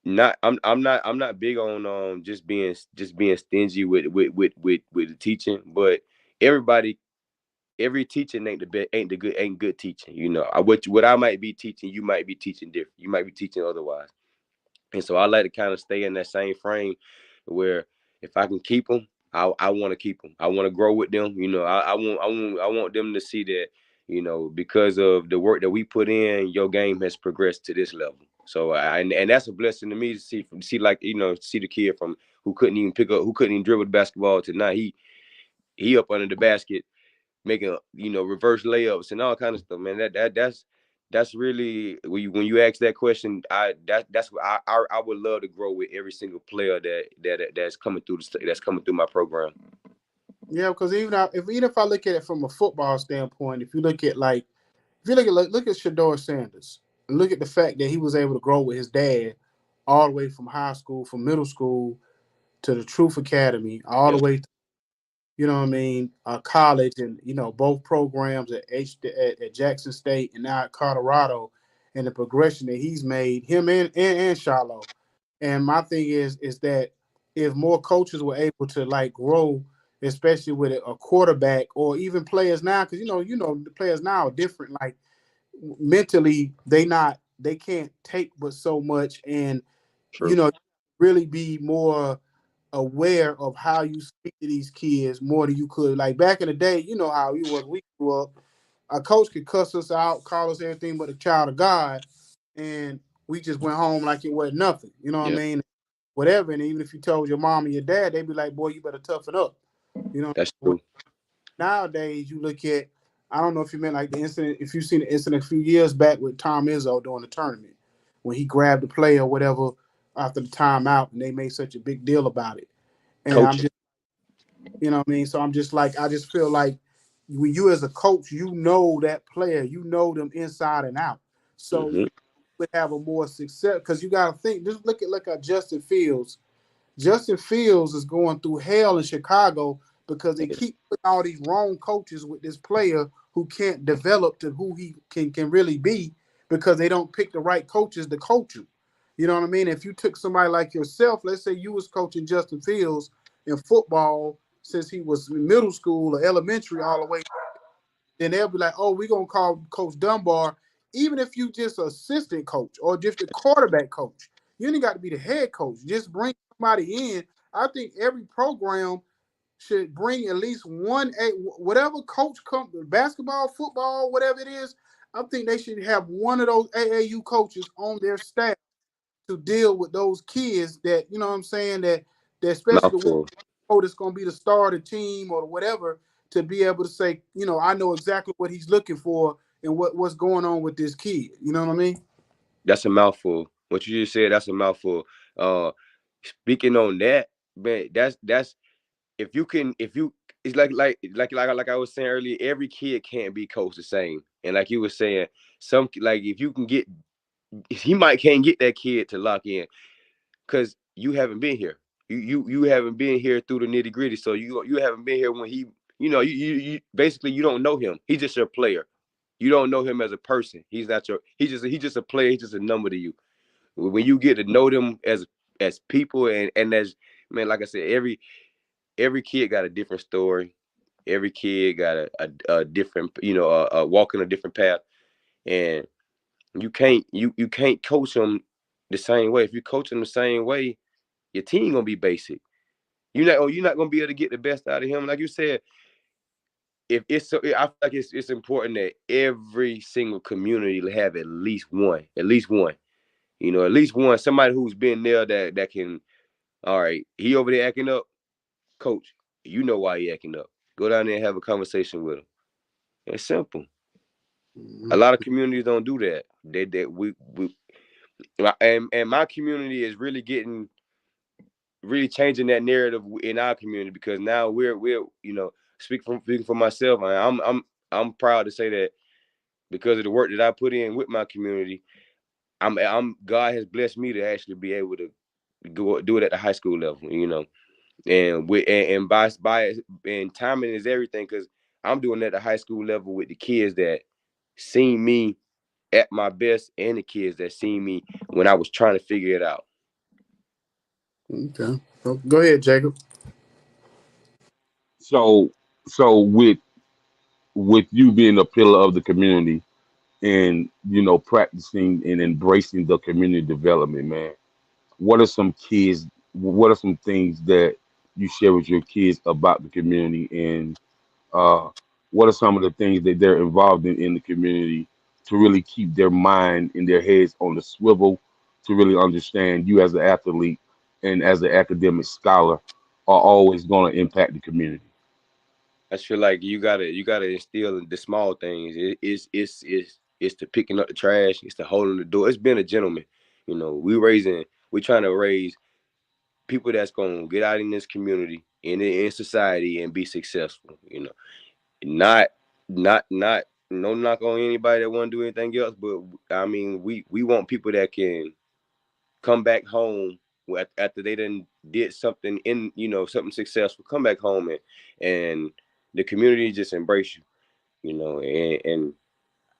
I'm not big on just being stingy with the teaching, but everybody every teaching ain't good teaching. What I might be teaching, you might be teaching different. You might be teaching otherwise. And so I like to kind of stay in that same frame where if I can keep them, I want to keep them. I want to grow with them. I want them to see that, because of the work that we put in, your game has progressed to this level. So and that's a blessing to me to see like, see the kid from who couldn't even who couldn't even dribble the basketball to now he up under the basket making reverse layups and all kind of stuff, man. That's really when you ask that question. That's what I would love to grow with every single player that's coming through that's coming through my program. Yeah, because even if I look at it from a football standpoint, if you look at look at Shador Sanders and look at the fact that he was able to grow with his dad all the way from high school, from middle school to the Truth Academy, all the Yep. way to, college, and both programs at Jackson State and now at Colorado, and the progression that he's made, him and Shiloh. And my thing is that if more coaches were able to like grow, especially with a quarterback or even players now, because the players now are different. Like mentally, they can't take but so much, and True. really be more aware of how you speak to these kids more than you could. Like back in the day, you know how it was. We grew up, a coach could cuss us out, call us everything but a child of God, and we just went home like it wasn't nothing. You know what I Yep. mean? Whatever. And even if you told your mom and your dad, they'd be like, "Boy, you better toughen up." You know. That's true. Nowadays, you look at. I don't know if you meant like the incident. If you've seen the incident a few years back with Tom Izzo during the tournament, when he grabbed the player or whatever after the timeout, and they made such a big deal about it. And I'm Coaching. just, what I mean? So I'm just like, I just feel like when you as a coach, you know that player, you know them inside and out. So Mm-hmm. you would have a more success because you got to think. Just look at Justin Fields. Justin Fields is going through hell in Chicago because they keep putting all these wrong coaches with this player who can't develop to who he can really be because they don't pick the right coaches to coach him. You know what I mean? If you took somebody like yourself, let's say you was coaching Justin Fields in football since he was in middle school or elementary all the way, then they'll be like, "Oh, we're gonna call Coach Dunbar," even if you just assistant coach or just the quarterback coach. You ain't got to be the head coach. Just bring somebody in. I think every program should bring at least one whatever coach come basketball, football, whatever it is. I think they should have one of those AAU coaches on their staff to deal with those kids that what I'm saying, that especially the Mouthful. one that's going to be the star of the team or whatever, to be able to say, I know exactly what he's looking for and what's going on with this kid. You know what I mean? That's a mouthful. What you just said, that's a mouthful. Uh, Speaking on that, man, that's if you it's like I was saying earlier, every kid can't be coached the same. And like you were saying, some like if you can get he might can't get that kid to lock in because you haven't been here. You haven't been here through the nitty gritty. So you haven't been here when he you basically you don't know him. He's just your player. You don't know him as a person. He's not your. He's just a player. He's just a number to you. When you get to know them as people and as man, like I said, every kid got a different story. Every kid got a different walking a different path, and you can't coach them the same way. If you coach them the same way, your team gonna be basic. You're not gonna be able to get the best out of him. Like you said, if it's so, I feel like it's important that every single community have at least one, at least one somebody who's been there that can. All right, he over there acting up, coach. You know why he acting up. Go down there and have a conversation with him. It's simple. A Mm-hmm. lot of communities don't do that. We and my community is really changing that narrative in our community because now we're speaking for myself. I'm proud to say that because of the work that I put in with my community, I'm God has blessed me to actually be able to go do it at the high school level. And with and by and timing is everything because I'm doing it at the high school level with the kids that seen me at my best and the kids that seen me when I was trying to figure it out. Okay. Go ahead, Jacob. So with you being a pillar of the community and practicing and embracing the community development, man, what are some things that you share with your kids about the community, and uh, what are some of the things that they're involved in the community to really keep their mind and their heads on the swivel to really understand you as an athlete and as an academic scholar are always going to impact the community. I just feel like you gotta instill in the small things. It's the picking up the trash. It's the holding the door. It's being a gentleman. We trying to raise people that's gonna get out in this community in society and be successful. Not not no knock on anybody that want to do anything else, but I mean we want people that can come back home after they done did something something successful. Come back home and the community just embrace you. And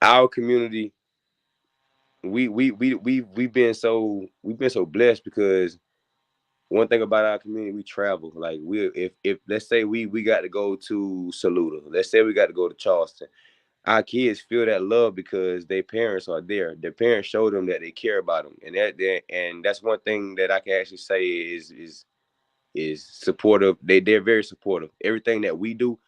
our community, we've been so blessed because one thing about our community, we travel. Like if let's say we got to go to Saluda, let's say we got to go to Charleston, our kids feel that love because their parents are there. Their parents show them that they care about them, and that's one thing that I can actually say is supportive. They're very supportive. Everything that we do,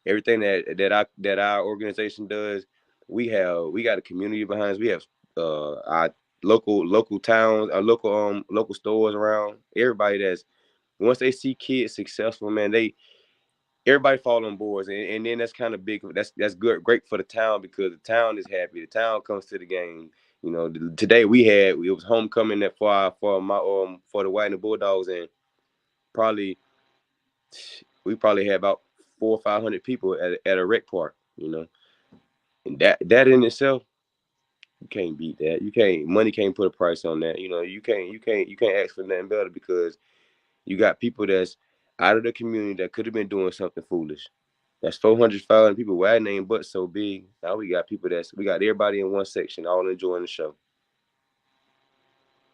everything that our organization does, we got a community behind us. We have our local towns, our local stores around. Everybody that's once they see kids successful, man, everybody fall on boards, and then that's kind of big. That's good, great for the town because the town is happy. The town comes to the game. Today it was homecoming for the Wagener BullDawgs, and probably we probably had about 400 or 500 people at a rec park. And that in itself, you can't beat that. Money can't put a price on that. You can't ask for nothing better because you got people that's out of the community that could have been doing something foolish. That's 400, 500 people. Why ain't but so big? Now we got everybody in one section, all enjoying the show.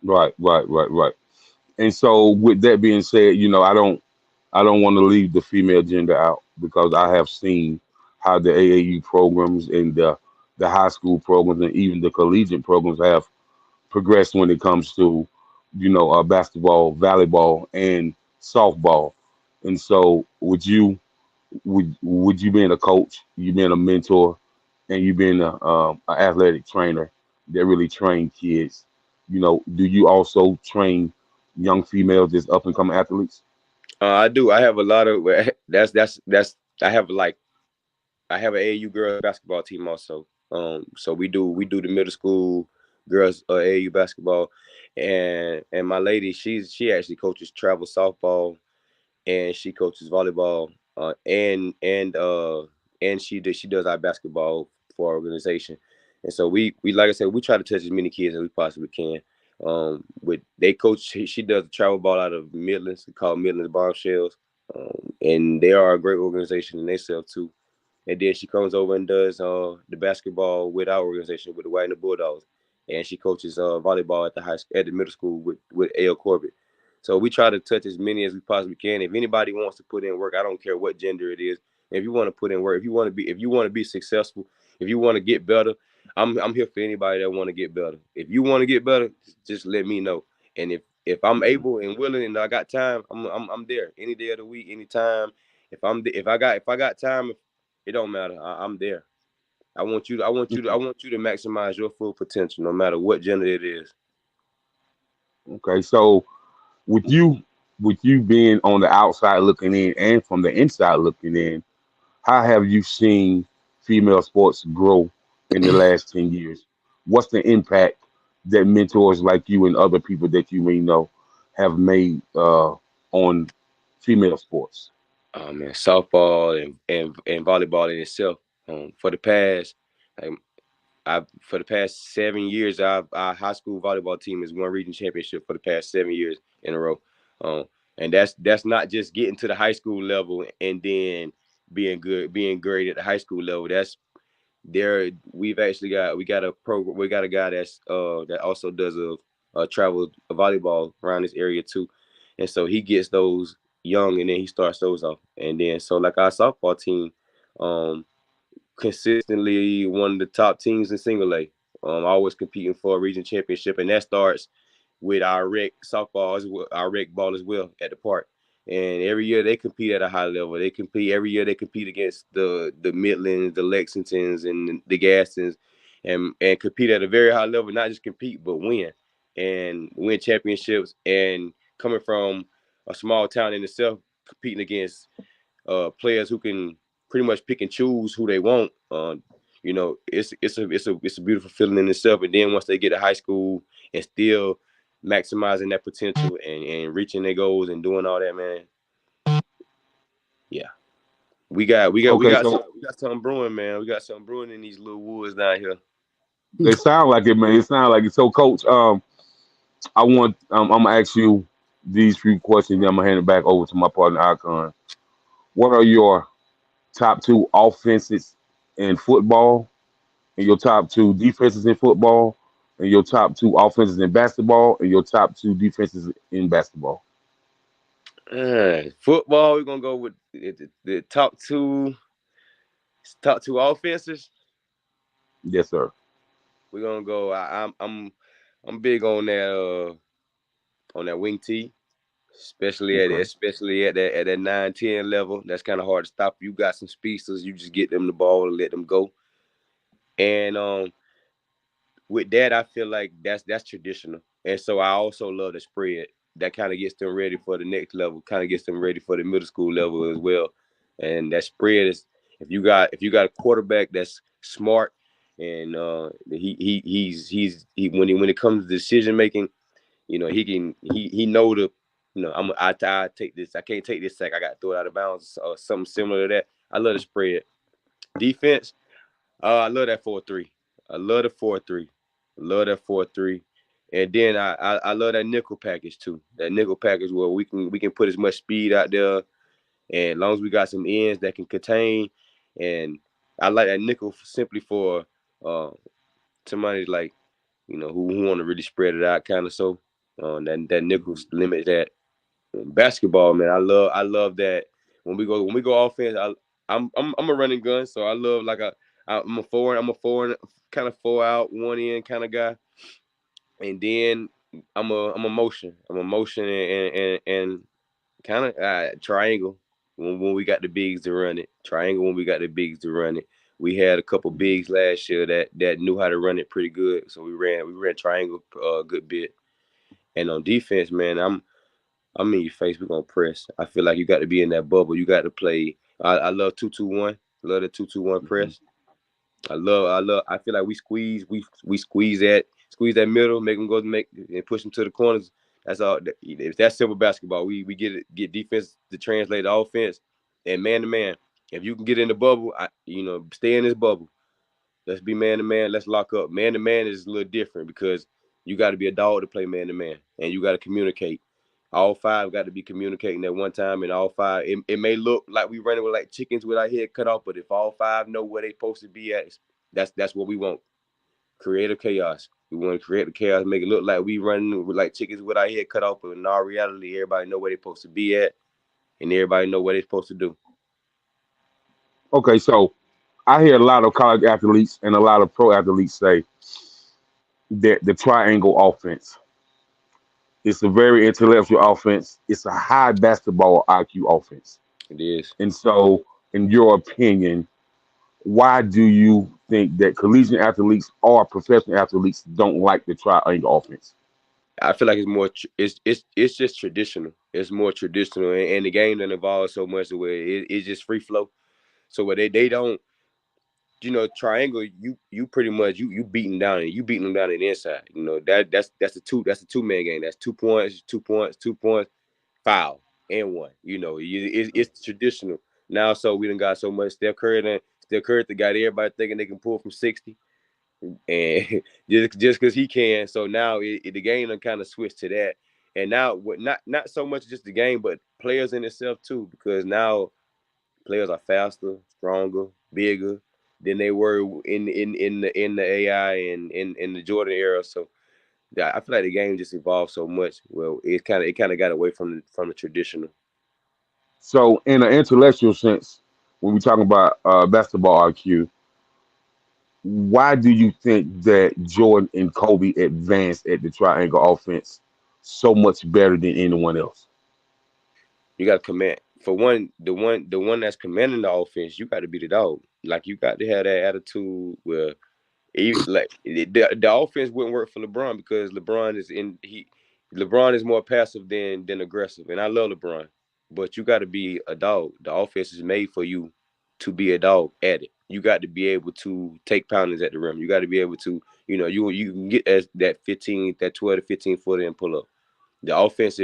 Right, right, right, right. And so with that being said, I don't want to leave the female gender out because I have seen how the AAU programs and the high school programs and even the collegiate programs have progressed when it comes to, basketball, volleyball, and softball. And so, would you being a coach, you being a mentor, and you being a athletic trainer that really train kids, do you also train young females as up and coming athletes? I do. I have a lot of that's. I have an AAU girls basketball team also. So we do the middle school girls AAU basketball, and my lady, she actually coaches travel softball, and she coaches volleyball, and she does our basketball for our organization. And so we like I said, we try to touch as many kids as we possibly can. With they coach, she does the travel ball out of Midlands, called Midlands Bombshells, and they are a great organization in themselves too. And then she comes over and does the basketball with our organization with the Wagener BullDawgs, and she coaches volleyball at the middle school with A.L. Corbett. So we try to touch as many as we possibly can. If anybody wants to put in work, I don't care what gender it is. If you want to put in work, if you want to be successful, if you want to get better, I'm here for anybody that want to get better. If you want to get better, just let me know. And if I'm able and willing and I got time, I'm there any day of the week, anytime. If I got time, it don't matter. I'm there. I want you to maximize your full potential, no matter what gender it is. Okay, so with you with you being on the outside looking in and from the inside looking in, how have you seen female sports grow in the last 10 years? What's the impact that mentors like you and other people that you may know have made on female sports? Oh man, softball and volleyball in itself. For the past, like, for the past 7 years, our high school volleyball team has won region championship for the past 7 years in a row. Um, and that's not just getting to the high school level and then being great at the high school level. That's there. We got a guy that also does a travel volleyball around this area too, and so he gets those young and then he starts those off, and then so like our softball team, um, consistently one of the top teams in single A. Always competing for a region championship, and that starts with our rec softball as well, our rec ball as well at the park. And every year they compete at a high level. They compete every year. They compete against the Midlands, the Lexingtons, and the Gastons, and compete at a very high level. Not just compete, but win championships and coming from a small town in itself, competing against players who can pretty much pick and choose who they want. It's a beautiful feeling in itself. And then once they get to high school and still maximizing that potential and reaching their goals and doing all that, man. Yeah, we got Okay, so something brewing, man. We got something brewing in these little woods down here. they sound like it, man. It sounds like it. So, Coach, I'm gonna ask you these few questions. Then I'm gonna hand it back over to my partner Icon. What are your top two offenses in football, and your top two defenses in football, and your top two offenses in basketball, and your top two defenses in basketball? Football, we're gonna go with the top two offenses. Yes, sir. We're gonna go. I'm big on that wing T, Okay. especially at that 9-10 level. That's kind of hard to stop. You got some speedsters, you just get them the ball and let them go. And with that, I feel like that's traditional. And so I also love the spread. That kind of gets them ready for the next level. Kind of gets them ready for the middle school level as well. And that spread is if you got a quarterback that's smart and when it comes to decision making, he know the I take this. I can't take this sack. I got to throw it out of bounds or something similar to that. I love the spread. Defense, I love that 4-3. I love the 4-3. Love that 4-3. And then I love that nickel package too. That nickel package where we can put as much speed out there, and as long as we got some ends that can contain, and I like that nickel simply for uh, somebody like who want to really spread it out kind of. So that nickel limit that. Basketball, man, I love that when we go offense. I'm a running gun, so I love I'm a forward kind of 4 out 1 in kind of guy, and then I'm a motion and kind of triangle when we got the bigs to run it. Triangle when we got the bigs to run it. We had a couple bigs last year that knew how to run it pretty good, so we ran triangle a good bit. And on defense, man, I'm in your face. We're gonna press. I feel like you got to be in that bubble. You got to play. I love 2-2-1. Love the 2-2-1 Hmm. press. I feel like we squeeze that middle, make them go make and push them to the corners. That's all. If that's simple basketball, we get defense to translate the offense and man to man. If you can get in the bubble, stay in this bubble. Let's be man to man. Let's lock up. Man to man is a little different because you got to be a dog to play man to man, and you got to communicate. All five got to be communicating at one time, and all five. It may look like we running with like chickens with our head cut off, but if all five know where they supposed to be at, that's what we want. Creative chaos. We want to create the chaos, make it look like we running with like chickens with our head cut off, but in our reality, everybody know where they supposed to be at, and everybody know what they supposed to do. Okay, so I hear a lot of college athletes and a lot of pro athletes say that the triangle offense is a very intellectual offense. It's a high basketball IQ offense. It is. And so, in your opinion, why do you think that collegiate athletes or professional athletes don't like the triangle offense? I feel like it's more. It's just traditional. It's more traditional, and the game that involves so much where it's just free flow. So where they don't, triangle. You pretty much you beating down and you beating them down in the inside. That's the two-man game. That's 2 points, 2 points, 2 points, foul and one. It's traditional now. So we done got so much. Steph Curry, the guy that everybody thinking they can pull from 60 and just because he can. So now the game done kind of switched to that, and now what? Not so much just the game, but players in itself too, because now players are faster, stronger, bigger than they were in the AI and in the Jordan era. So yeah, I feel like the game just evolved so much. Well, it kind of got away from the traditional. So, in an intellectual sense, when we talk about basketball IQ, why do you think that Jordan and Kobe advanced at the triangle offense so much better than anyone else? You got to command. For one, the one that's commanding the offense, you got to be the dog. Like you got to have that attitude where the offense wouldn't work for LeBron because LeBron is in he LeBron is more passive than aggressive, and I love LeBron. But you got to be a dog. The offense is made for you to be a dog at it. You got to be able to take poundings at the rim. You got to be able to, you can get that 15, that 12 to 15 footer and pull up. The offense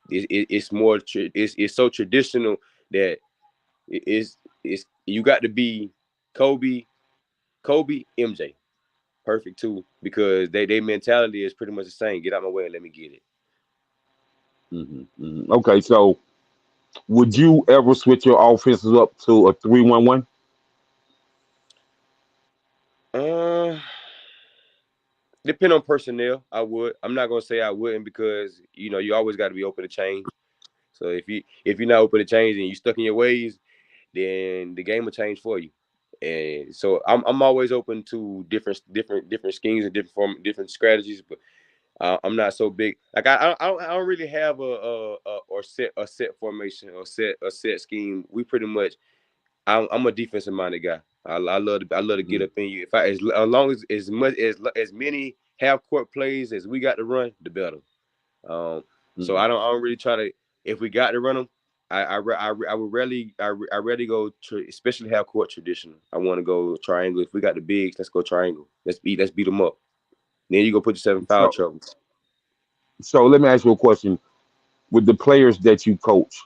it's more it's so traditional that it's you got to be Kobe, MJ, perfect too, because they mentality is pretty much the same. Get out my way and let me get it. Okay, so would you ever switch your offenses up to a 3-1-1? Uh, Depend on personnel. I would. I'm not gonna say I wouldn't because you always got to be open to change. So if you're not open to change and you stuck in your ways, then the game will change for you. And so I'm always open to different schemes and different strategies. But I'm not so big. Like I don't really have a set formation or set scheme. We pretty much I'm a defensive minded guy. I love to get up in you. If I as long as many half court plays as we got to run, the better. Um, so Mm-hmm. I don't really try to. If we got to run them, I would rarely go to, especially half court traditional. I want to go triangle. If we got the bigs, let's go triangle. Let's beat them up. Then you go put yourself in foul So, trouble. so let me ask you a question. With the players that you coach,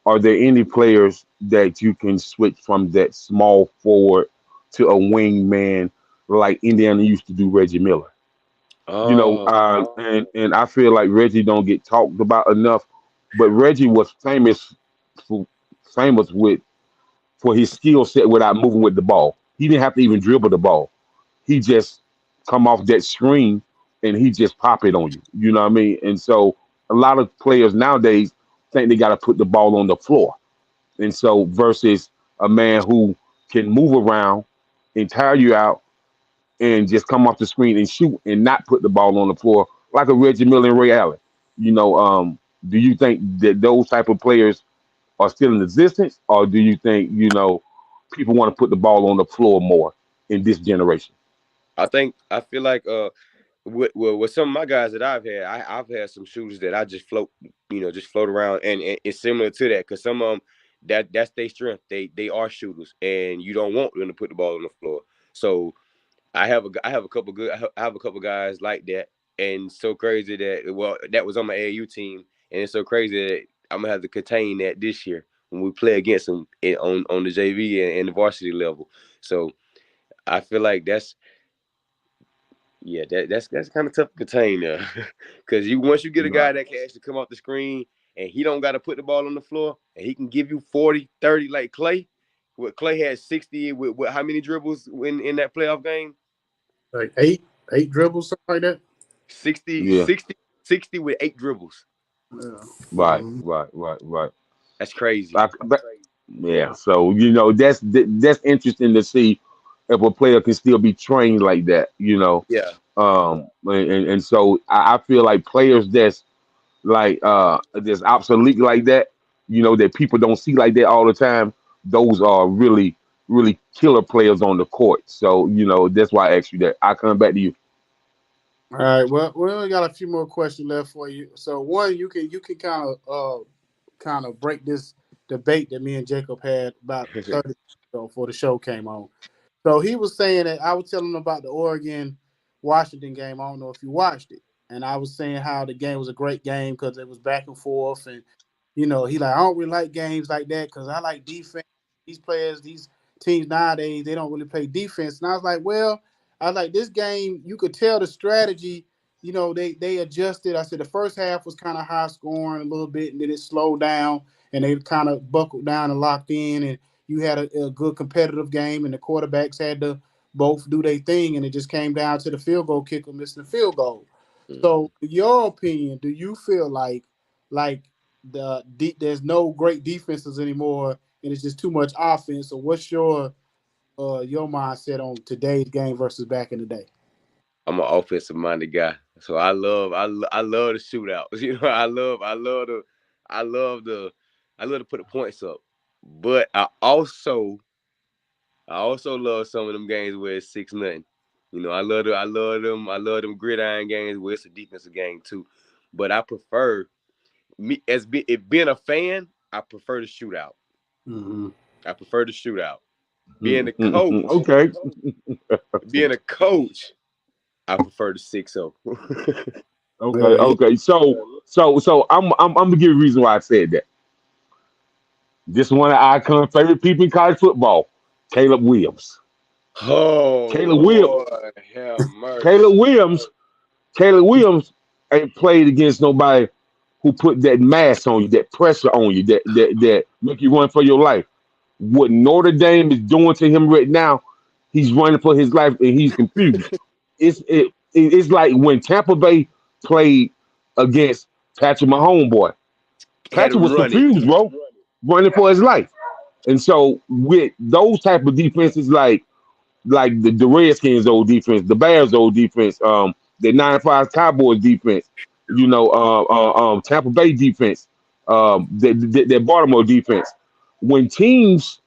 are there any players that you can switch from that small forward to a wing man like Indiana used to do Reggie Miller? Oh, And I feel like Reggie don't get talked about enough, but Reggie was for, famous with for his skill set without moving with the ball. He didn't have to even dribble the ball. He just come off that screen and he just pop it on you. You know what I mean? And so a lot of players nowadays think they got to put the ball on the floor. And so versus a man who can move around and tire you out and just come off the screen and shoot and not put the ball on the floor like a Reggie Miller and Ray Allen. Do you think that those type of players are still in existence, or do you think people want to put the ball on the floor more in this generation? I feel like with some of my guys that I've had some shooters that I just float around, and it's similar to that because some of them that's their strength. They are shooters, and you don't want them to put the ball on the floor. So I have a couple I have a couple guys like that, and so crazy that was on my AAU team, and it's so crazy that I'm gonna have to contain that this year when we play against them on the JV and the varsity level. So I feel like that's kind of tough to contain there, because once you get a Right. guy that can actually come off the screen and he don't got to put the ball on the floor and he can give you 40, 30 like Clay. What Clay had 60 with how many dribbles in that playoff game? like eight dribbles, something like that. 60, Yeah. 60, 60 with 8 dribbles. Yeah. Right. Right. Right. Right. That's crazy. Like, yeah. So that's interesting to see if a player can still be trained like that. Yeah, And so I feel like players that's obsolete like that, that people don't see like that all the time, those are really, really killer players on the court. So, that's why I asked you that. I come back to you. All right. Well, we only got a few more questions left for you. So one, you can kind of break this debate that me and Jacob had about 30 minutes ago before the show came on. So he was saying that I was telling him about the Oregon Washington game. I don't know if you watched it, and I was saying how the game was a great game because it was back and forth, and he like I don't really like games like that because I like defense. These players, these teams nowadays, they don't really play defense. And I was like, well, I was like this game, you could tell the strategy. They adjusted. I said the first half was kind of high scoring a little bit, and then it slowed down, and they kind of buckled down and locked in, and you had a good competitive game, and the quarterbacks had to both do their thing, and it just came down to the field goal kicker missing the field goal. So, in your opinion, do you feel like there's no great defenses anymore, and it's just too much offense? Or what's your mindset on today's game versus back in the day? I'm an offensive minded guy, so I love the shootouts. I love to put the points up, but I also love some of them games where it's 6-0. I love them gridiron games where it's a defensive game too. but I prefer me if being a fan. I prefer the shootout. Mm-hmm. I prefer the shootout. Being a Mm-hmm. coach, Okay. being a coach, I prefer the 6-0. Okay. Well, yeah. Okay. So I'm gonna give you a reason why I said that. This one of our current favorite people in college football, Caleb Williams. Oh Caleb Williams. Lord, have mercy. Caleb Williams. Caleb Williams ain't played against nobody who put that mass on you, that pressure on you, that make you run for your life. What Notre Dame is doing to him right now, he's running for his life and he's confused. It's like when Tampa Bay played against Patrick Mahomes, boy. Had Patrick him was running. confused, bro, running for his life. And so with those type of defenses, like the Redskins old defense, the Bears old defense, the 9-5 Cowboys defense, Tampa Bay defense, the Baltimore defense. When teams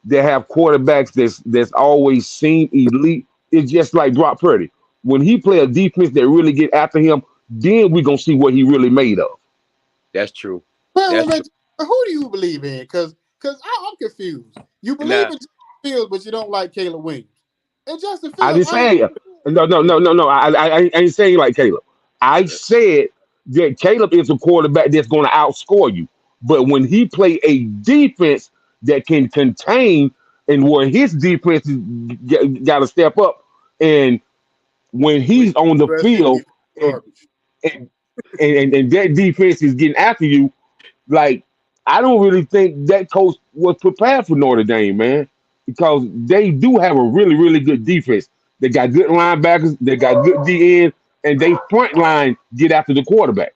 that have quarterbacks that's always seen elite, it's just like Brock Purdy. When he play a defense that really get after him, then we gonna see what he really made of. That's true. Well, That's true. but who do you believe in? Because I'm confused. You believe Now, in Justin Fields, but you don't like Caleb Williams. And Justin I Fields, didn't say no. I ain't saying like Caleb. I said that Caleb is a quarterback that's going to outscore you. But when he play a defense that can contain and where his defense got to step up, and when we he's on the USC field defense and, garbage. and that defense is getting after you, like I don't really think that coach was prepared for Notre Dame, man, because they do have a really, really good defense. They got good linebackers, they got good DN, and they front line get after the quarterback.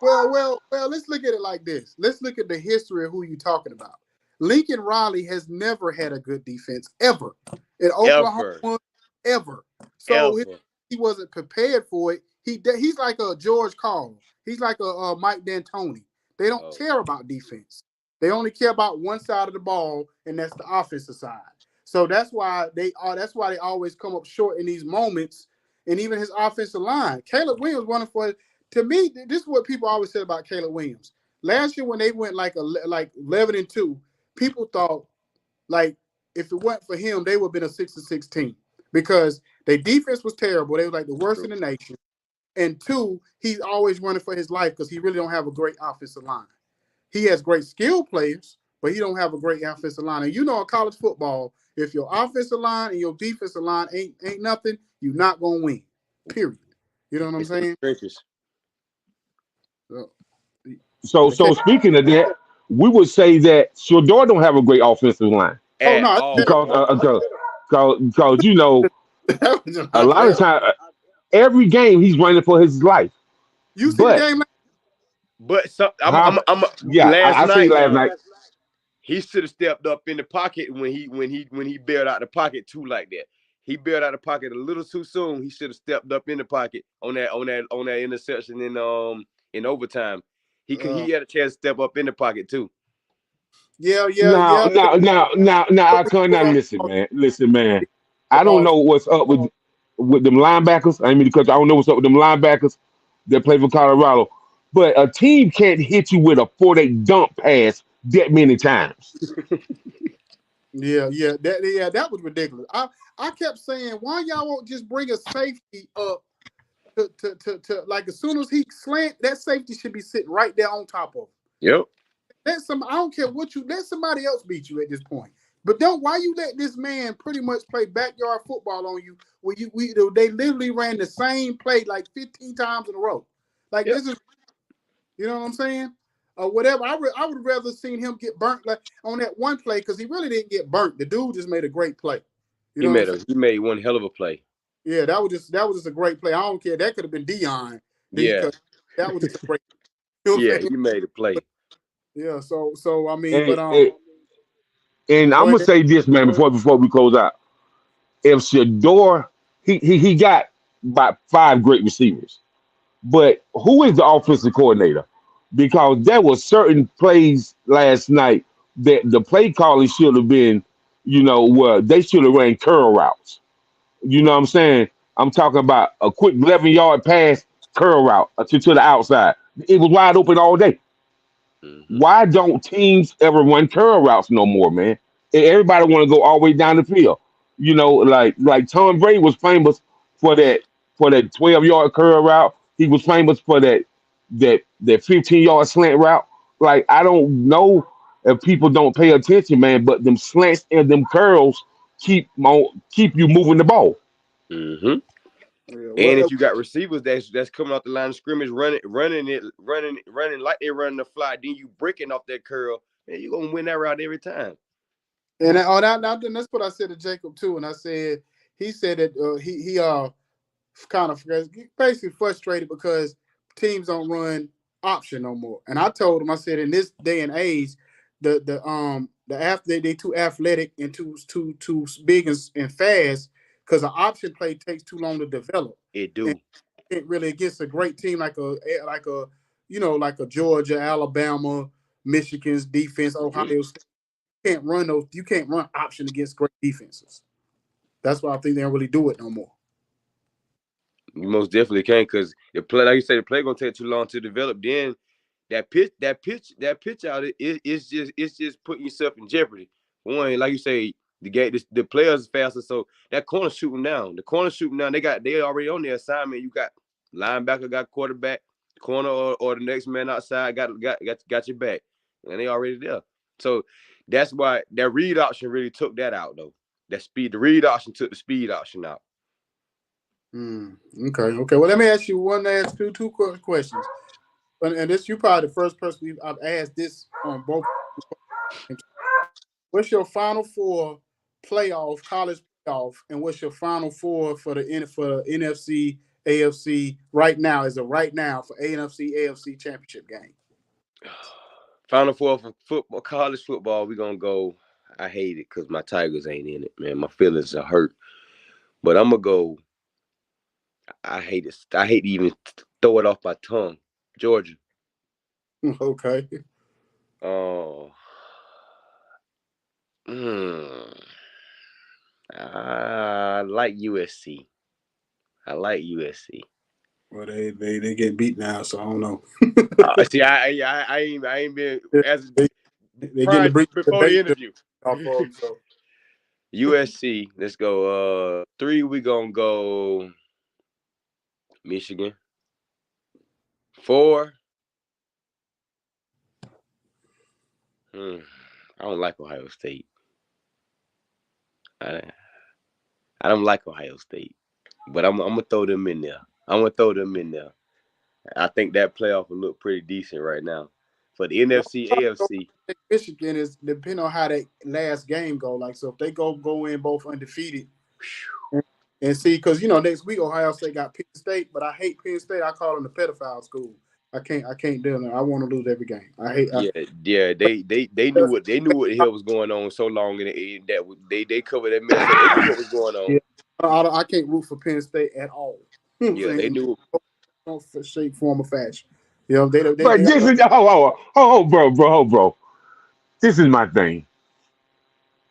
Well. Let's look at it like this. Let's look at the history of who you're talking about. Lincoln Riley has never had a good defense ever in ever, Oklahoma, ever. So ever. he wasn't prepared for it. He's like a George Carl. He's like a Mike D'Antoni. They don't Oh, care about defense. They only care about one side of the ball, and that's the offensive side. So that's why they are. That's why they always come up short in these moments. And even his offensive line, Caleb Williams running for. To me, this is what people always said about Caleb Williams. Last year when they went like 11-2, people thought like if it weren't for him, they would have been a 6-6 team because their defense was terrible. They were like the worst true. in the nation. And two, he's always running for his life because he really don't have a great offensive line. He has great skill players, but he don't have a great offensive line. And you know, in college football, if your offensive line and your defensive line ain't nothing, you're not gonna win. Period. You know what I'm It's in the saying? trenches. So, So speaking of that, we would say that Shador don't have a great offensive line oh At no, all. because that was just a not lot of terrible. time every game he's running for his life. You see the But game? But some, huh? I'm Yeah, last I seen night last night. he should have stepped up in the pocket when he bailed out the pocket too like that. He bailed out the pocket a little too soon. He should have stepped up in the pocket on that interception in overtime. He had a chance to step up in the pocket too. Yeah, yeah, Now, yeah. now, now, now, now, I can't now Football, listen, man. Listen, man. I don't football. know what's up with them linebackers. I mean, because I don't know what's up with them linebackers that play for Colorado. But a team can't hit you with a 48 dump pass that many times. That was ridiculous. I kept saying, why y'all won't just bring a safety up to like as soon as he slant, that safety should be sitting right there on top of him. Yep. I don't care what you let somebody else beat you at this point. But don't why you let this man pretty much play backyard football on you when they literally ran the same play like 15 times in a row. Like Yep. this is you know what I'm saying? Or whatever. I would rather seen him get burnt like on that one play because he really didn't get burnt. The dude just made a great play. You He know what I'm made saying? one hell of a play. Yeah, that was just a great play. I don't care. That could have been Dion Yeah. because that was just a great. You know what Yeah, I'm saying? he made a play. Yeah. So I mean, And, but and, and I'm go gonna ahead. say this, man, before we close out. If Shador, he got about 5 great receivers. But who is the offensive coordinator? Because there were certain plays last night that the play calling should have been, where they should have ran curl routes. You know what I'm saying? I'm talking about a quick 11-yard pass curl route to the outside. It was wide open all day. Mm-hmm. Why don't teams ever run curl routes no more, man? Everybody want to go all the way down the field. You know, like Tom Brady was famous for that 12-yard curl route. He was famous for that 15-yard slant route. Like I don't know if people don't pay attention, man, but them slants and them curls keep you moving the ball. Mm-hmm. Yeah, And well, if you got receivers that's coming off the line of scrimmage, running like they're running the fly, then you breaking off that curl, man, you're gonna win that route every time. and that's what I said to Jacob too. And I said he said that he kind of basically frustrated because teams don't run option no more. And I told him, I said, in this day and age, the athlete they too athletic and too big and fast because the option play takes too long to develop. It And do. it really against a great team like a like a Georgia, Alabama, Michigan's defense, Mm-hmm. Ohio State. Can't run those. You can't run option against great defenses. That's why I think they don't really do it no more. You most definitely can because the play, like you say, the play gonna take too long to develop. Then that pitch out it's just putting yourself in jeopardy. One, like you say, the players faster, so that corner shooting down. The corner shooting down, they already on their assignment. You got linebacker, got quarterback, corner or the next man outside got your back, and they already there. So that's why that read option really took that out though. The read option took the speed option out. Okay. Well, let me ask you one last two quick questions. And this you probably the first person I've asked this on both. What's your Final Four playoff, college playoff, and what's your Final Four for the NFC, AFC right now? Is it right now for NFC, AFC championship game? Final four for football, college football. We gonna go. I hate it because my Tigers ain't in it, man. My feelings are hurt, but I'm gonna go. I hate it. I hate to even throw it off my tongue. Georgia. Okay. Oh, mm, I like USC. I like USC. Well, they get beat now, so I don't know. See, I ain't been as They getting prior the break before the debate interview. off of them. So USC. Let's go. 3. We gonna go Michigan. 4. I don't like Ohio State. I, I don't like Ohio State, but I'm gonna throw them in there. I think that playoff will look pretty decent right now for the NFC, AFC. Michigan is depending on how that last game go. Like, so if they go in both undefeated, and see, because next week Ohio State got Penn State, but I hate Penn State. I call them the pedophile school. I can't do it. I want to lose every game. I hate. Yeah. They knew what the hell was going on so long, and that they covered that mess. They knew what was going on. Yeah, I can't root for Penn State at all. Yeah, they knew. No shape, form, or fashion. They But this is bro. This is my thing.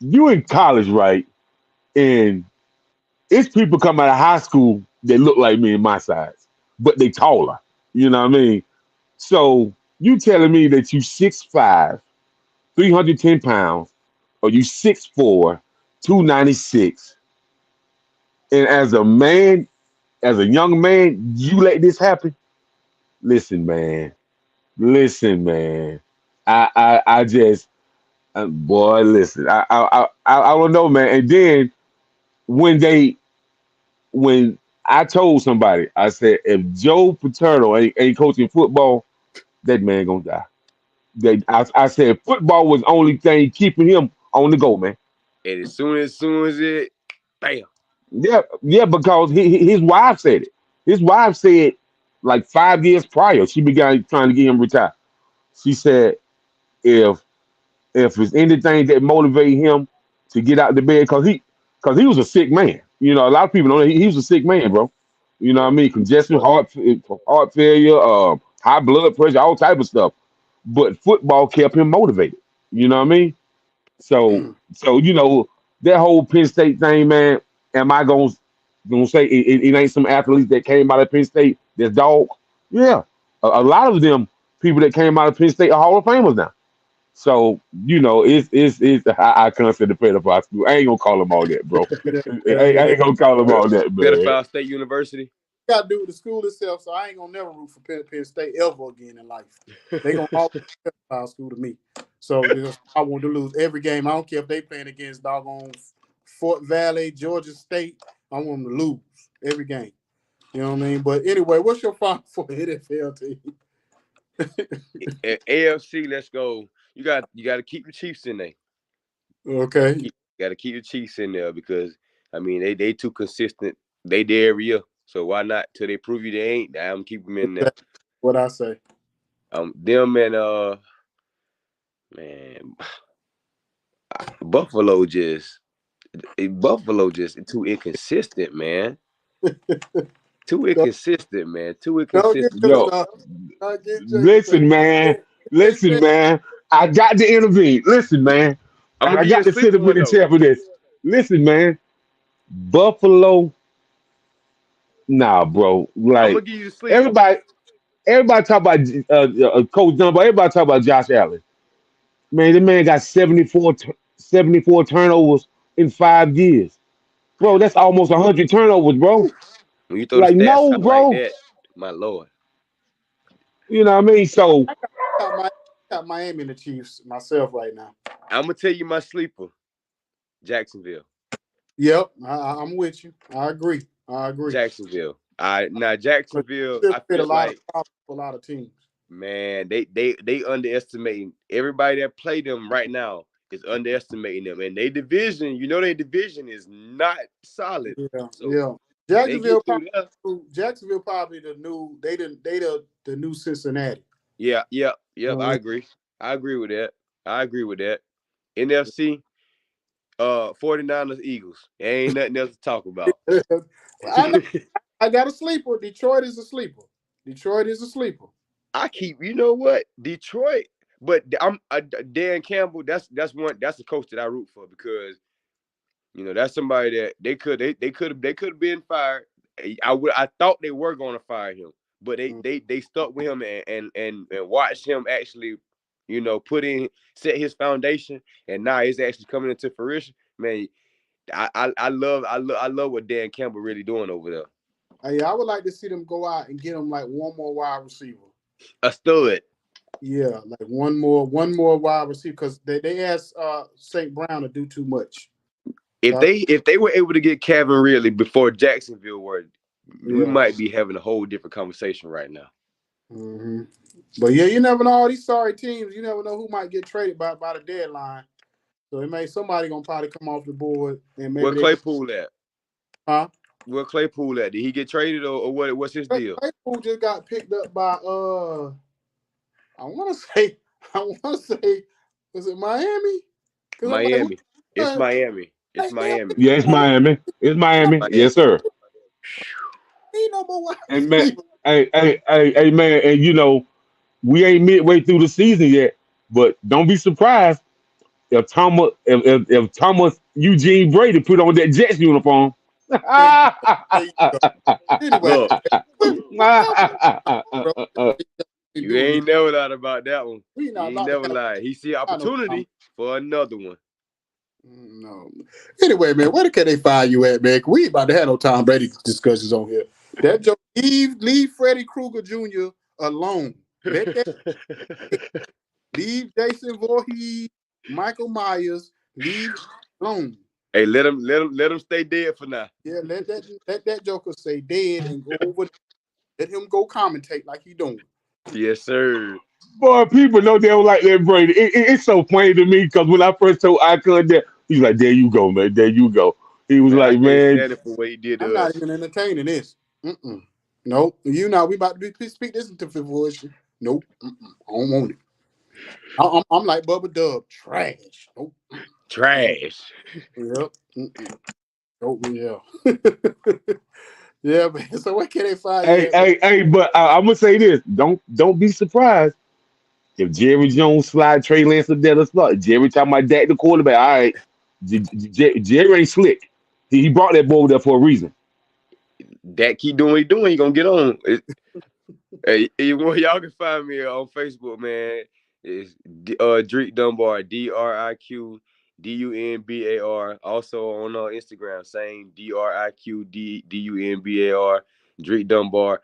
You in college, right? And it's people come out of high school that look like me in my size, but they taller. You know what I mean? So you telling me that you 6'5", 310 pounds, or you 6'4", 296, and as a young man, you let this happen? Listen, man. Listen, man. I just, boy, listen. I don't know, man. And then when when I told somebody, I said, if Joe Paterno ain't coaching football, that man gonna die. I said football was the only thing keeping him on the go, man. And as soon as it, bam. Yeah, because his wife said it. His wife said like 5 years prior, she began trying to get him retired. She said, if it's anything that motivate him to get out of the bed, because he was a sick man. A lot of people don't know he was a sick man, bro. You know what I mean? Congestion, heart failure, high blood pressure, all type of stuff. But football kept him motivated. You know what I mean? So that whole Penn State thing, man. Am I gonna Gonna say it ain't some athletes that came out of Penn State that's dog. Yeah, a lot of them people that came out of Penn State are Hall of Famers now. So it's I consider pedophile school. I ain't gonna call them all that, bro. Yeah, I, yeah, I yeah. ain't gonna call them all that, man. Pedophile State University. Got to do with the school itself, so I ain't gonna never root for Penn State ever again in life. They gonna always be pedophile school to me. So I want to lose every game. I don't care if they playing against doggone Fort Valley, Georgia State. I want them to lose every game. You know what I mean? But anyway, what's your final for NFL team? At AFC, let's go. You got to keep the Chiefs in there. Okay. Got to keep the Chiefs in there because I mean they too consistent. They there every year, so why not? Till they prove you they ain't, I'm keep them in there. What I say? Them and man, Buffalo just too inconsistent, man. Too inconsistent, man. Too Don't get inconsistent. Joe Yo, started. Don't get Joe started. listen, man. Hey, Listen, man. I got to intervene. Listen, man. I'm And gonna I give you a got to sit sleeper up in one the though. chair for this. Listen, man. Buffalo, nah, bro. I'm gonna Like give you the sleeper. everybody, everybody talk about Coach Dunbar. Everybody talk about Josh Allen. Man, the man got 74 turnovers in 5 years. Bro, that's almost 100 turnovers, bro. When you throw the Like, stats no, out like bro. that, my lord. You know what I mean? So, got Miami and the Chiefs myself right now. I'm gonna tell you my sleeper, Jacksonville. Yep, I'm with you. I agree. Jacksonville. But Jacksonville, still I fit a feel lot of like, problems for a lot of teams. man, they underestimating everybody that play them right now is underestimating them. And their division, their division is not solid. Yeah, So yeah. they get through there. Jacksonville probably the new the new Cincinnati. Yep. I agree. I agree with that. NFC, 49ers, Eagles. Ain't nothing else to talk about. I know I got a sleeper. Detroit is a sleeper. Detroit is a sleeper. You know what? Detroit, but I'm Dan Campbell. That's the coach that I root for because that's somebody that they could have been fired. I thought they were going to fire him, but they stuck with him and watched him actually, set his foundation, and now it's actually coming into fruition. Man, I love what Dan Campbell really doing over there. I would like to see them go out and get them like one more wide receiver. A stud. Yeah, like one more wide receiver because they asked St. Brown to do too much. If they were able to get Calvin Ridley before Jacksonville were, we Yeah. might be having a whole different conversation right now. Mm-hmm. But yeah, you never know all these sorry teams. You never know who might get traded by the deadline. So it may somebody gonna probably come off the board and maybe Where Claypool at? Huh? Where Claypool at? Did he get traded or what? What's his deal? Claypool just got picked up by I want to say was it Miami? Miami. It's Miami. It's Miami. yeah, it's Miami. It's Miami. Miami. Yes, sir. Ain't no more wide And man, receiver. hey, man, and we ain't midway through the season yet, but don't be surprised if Thomas Eugene Brady put on that Jets uniform. There you go. Anyway, Look, what else, bro? you ain't never lied about that one. We You not ain't about to never have lied. He see opportunity for another one. no. Anyway, man, where can they find you at, man? We ain't about to have no Tom Brady discussions on here. That joke, leave Freddie Krueger Jr. alone. Leave Jason Voorhees, Michael Myers, leave alone. Hey, let him stay dead for now. Yeah, let that Joker stay dead and go over. Let him go commentate like he doing. Yes, sir. Boy, people know they don't like that Brady. It's so funny to me because when I first told Icon that, he's like, "There you go, man. There you go." He was Man, I like, can't "Man, stand it for what he did I'm to not us. even entertaining this. Nope. You know, we about to speak this into fruition. Nope. I don't want it. I'm like Bubba Dub. Trash. Nope. Trash. Yep. Nope. Yeah. Yeah, man. So what can they find you hey, at, man? hey." But I'm gonna say this: don't be surprised if Jerry Jones slide Trey Lance to dead or slot. Jerry talking about Dak the quarterback. All right, Jerry ain't slick. He brought that boy there for a reason. that keep doing what he doing, he gonna get on. Hey, y'all can find me on Facebook, man. It's Driq Dunbar, DriqDunbar. Also on Instagram, same DriqDunbar, Driq Dunbar.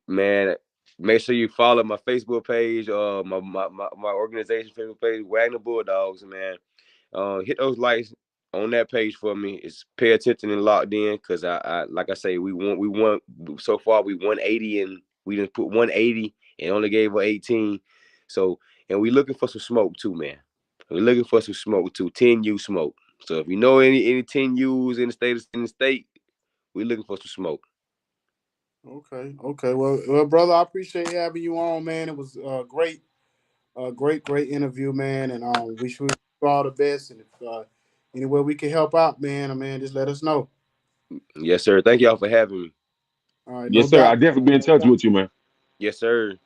Man, make sure you follow my Facebook page, my organization Facebook page, Wagener BullDawgs, man. Hit those likes on that page for me. It's pay attention and locked in, because I like I say, we won so far. We won 80 and we didn't put 180 and only gave her 18. So, and we looking for some smoke too, man. We're looking for some smoke too, 10U smoke. So if you know any 10Us in the state, we looking for some smoke. Okay. Well, brother, I appreciate having you on, man. It was great interview, man. And we wish you all the best. And if anywhere we can help out, man, just let us know. Yes, sir. Thank y'all for having me. All right, no Yes, sir. I doubt. definitely be in touch with you, man. Yes, sir.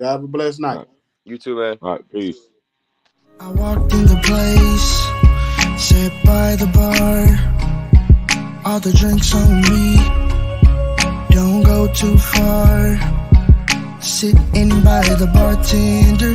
Y'all have a blessed All night. right. You too, man. All right. Peace. I walked in the place, sat by the bar, all the drinks on me, don't go too far, sitting by the bartender,